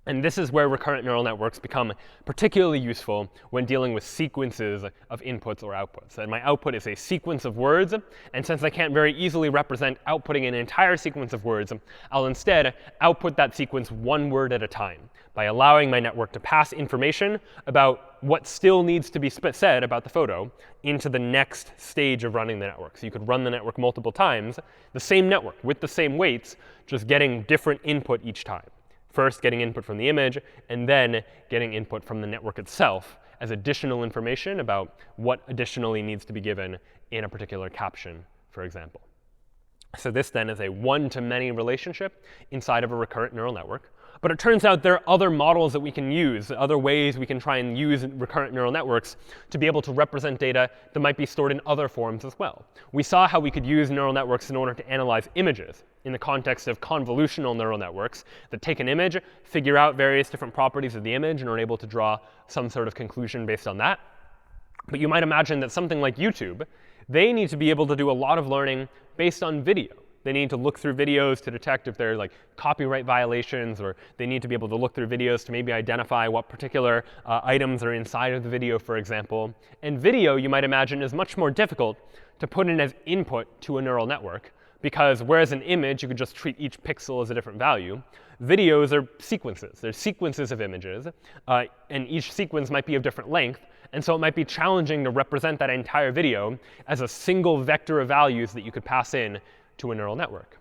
And this is where recurrent neural networks become particularly useful when dealing with sequences of inputs or outputs. And my output is a sequence of words, and since I can't very easily represent outputting an entire sequence of words, I'll instead output that sequence one word at a time by allowing my network to pass information about what still needs to be said about the photo into the next stage of running the network. So you could run the network multiple times, the same network with the same weights, just getting different input each time. First getting input from the image, and then getting input from the network itself as additional information about what additionally needs to be given in a particular caption, for example. So this then is a one-to-many relationship inside of a recurrent neural network. But it turns out there are other models that we can use, other ways we can try and use recurrent neural networks to be able to represent data that might be stored in other forms as well. We saw how we could use neural networks in order to analyze images in the context of convolutional neural networks that take an image, figure out various different properties of the image, and are able to draw some sort of conclusion based on that. But you might imagine that something like YouTube, they need to be able to do a lot of learning based on video. They need to look through videos to detect if there are like copyright violations, or they need to be able to look through videos to maybe identify what particular items are inside of the video, for example. And video, you might imagine, is much more difficult to put in as input to a neural network, because whereas an image, you could just treat each pixel as a different value, videos are sequences. They're sequences of images, and each sequence might be of different length. And so it might be challenging to represent that entire video as a single vector of values that you could pass in to a neural network.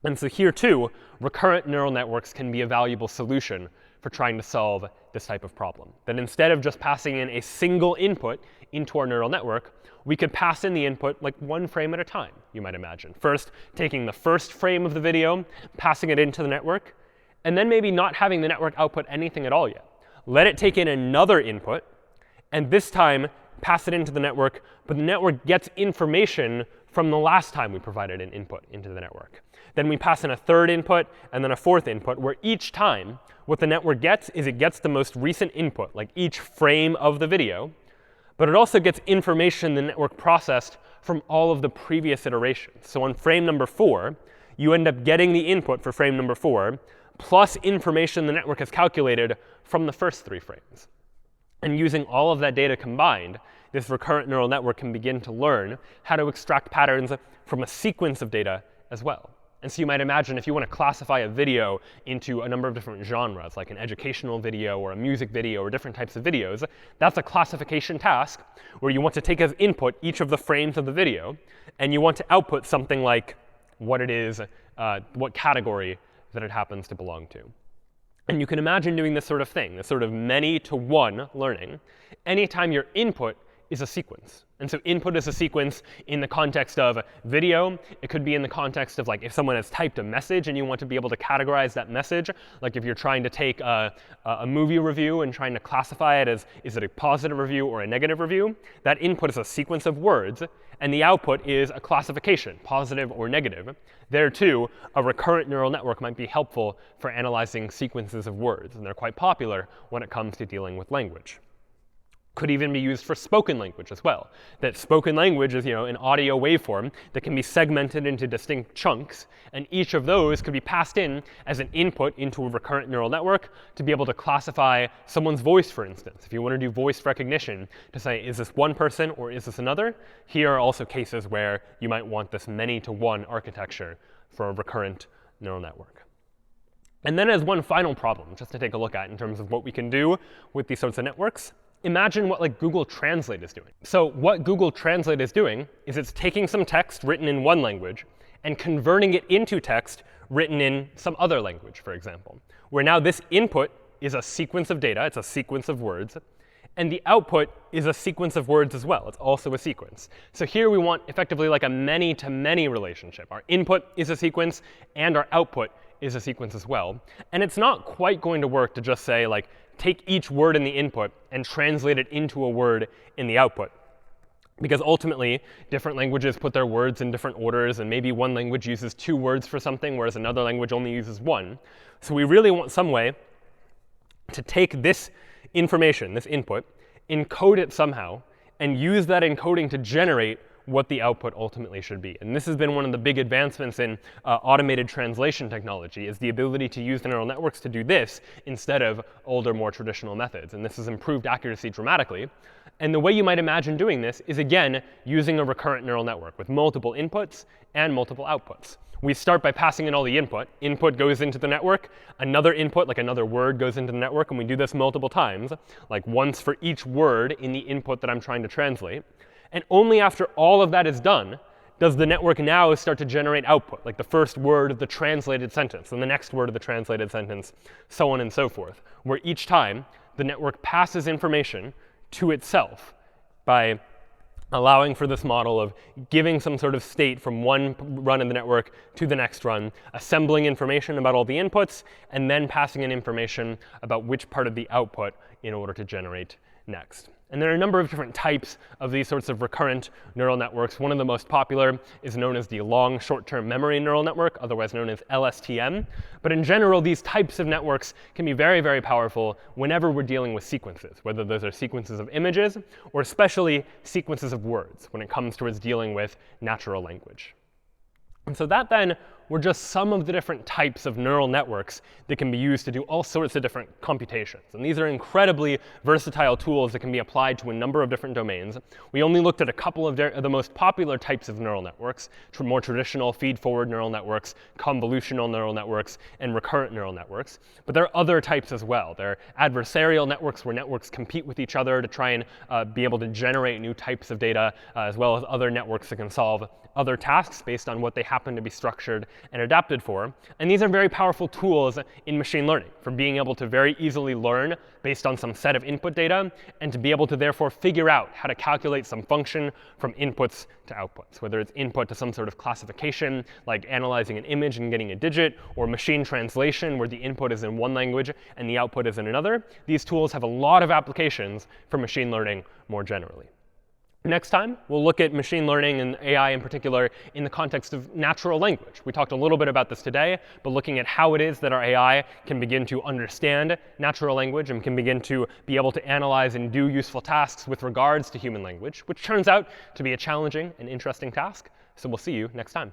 And so here, too, recurrent neural networks can be a valuable solution for trying to solve this type of problem. That instead of just passing in a single input into our neural network, we could pass in the input like one frame at a time, you might imagine. First, taking the first frame of the video, passing it into the network, and then maybe not having the network output anything at all yet. Let it take in another input, and this time pass it into the network, but the network gets information from the last time we provided an input into the network. Then we pass in a third input and then a fourth input, where each time what the network gets is it gets the most recent input, like each frame of the video, but it also gets information the network processed from all of the previous iterations. So on frame number 4, you end up getting the input for frame number 4, plus information the network has calculated from the first 3 frames. And using all of that data combined, this recurrent neural network can begin to learn how to extract patterns from a sequence of data as well. And so you might imagine if you want to classify a video into a number of different genres, like an educational video or a music video or different types of videos, that's a classification task where you want to take as input each of the frames of the video, and you want to output something like what it is, what category that it happens to belong to. And you can imagine doing this sort of thing, this sort of many-to-one learning, anytime your input is a sequence. And so input is a sequence in the context of video. It could be in the context of like if someone has typed a message and you want to be able to categorize that message. Like if you're trying to take a movie review and trying to classify it as, is it a positive review or a negative review? That input is a sequence of words. And the output is a classification, positive or negative. There, too, a recurrent neural network might be helpful for analyzing sequences of words. And they're quite popular when it comes to dealing with language. Could even be used for spoken language as well. That spoken language is, an audio waveform that can be segmented into distinct chunks. And each of those could be passed in as an input into a recurrent neural network to be able to classify someone's voice, for instance. If you want to do voice recognition to say, is this one person or is this another? Here are also cases where you might want this many-to-one architecture for a recurrent neural network. And then as one final problem, just to take a look at in terms of what we can do with these sorts of networks, imagine what like Google Translate is doing. So what Google Translate is doing is it's taking some text written in one language and converting it into text written in some other language, for example, where now this input is a sequence of data. It's a sequence of words. And the output is a sequence of words as well. It's also a sequence. So here we want effectively like a many-to-many relationship. Our input is a sequence, and our output is a sequence as well. And it's not quite going to work to just say, like, take each word in the input and translate it into a word in the output. Because ultimately, different languages put their words in different orders, and maybe one language uses 2 words for something, whereas another language only uses 1. So we really want some way to take this information, this input, encode it somehow, and use that encoding to generate what the output ultimately should be. And this has been one of the big advancements in automated translation technology, is the ability to use the neural networks to do this instead of older, more traditional methods. And this has improved accuracy dramatically. And the way you might imagine doing this is, again, using a recurrent neural network with multiple inputs and multiple outputs. We start by passing in all the input. Input goes into the network. Another input, like another word, goes into the network. And we do this multiple times, like once for each word in the input that I'm trying to translate. And only after all of that is done does the network now start to generate output, like the first word of the translated sentence, and the next word of the translated sentence, so on and so forth, where each time the network passes information to itself by allowing for this model of giving some sort of state from one run in the network to the next run, assembling information about all the inputs, and then passing in information about which part of the output in order to generate next. And there are a number of different types of these sorts of recurrent neural networks. One of the most popular is known as the long short-term memory neural network, otherwise known as LSTM. But in general, these types of networks can be very, very powerful whenever we're dealing with sequences, whether those are sequences of images or especially sequences of words when it comes towards dealing with natural language. And so that then were just some of the different types of neural networks that can be used to do all sorts of different computations. And these are incredibly versatile tools that can be applied to a number of different domains. We only looked at a couple of the most popular types of neural networks, more traditional feed-forward neural networks, convolutional neural networks, and recurrent neural networks. But there are other types as well. There are adversarial networks where networks compete with each other to try and be able to generate new types of data, as well as other networks that can solve other tasks based on what they happen to be structured and adapted for. And these are very powerful tools in machine learning for being able to very easily learn based on some set of input data, and to be able to therefore figure out how to calculate some function from inputs to outputs, whether it's input to some sort of classification, like analyzing an image and getting a digit, or machine translation, where the input is in one language and the output is in another. These tools have a lot of applications for machine learning more generally. Next time, we'll look at machine learning and AI in particular in the context of natural language. We talked a little bit about this today, but looking at how it is that our AI can begin to understand natural language and can begin to be able to analyze and do useful tasks with regards to human language, which turns out to be a challenging and interesting task. So we'll see you next time.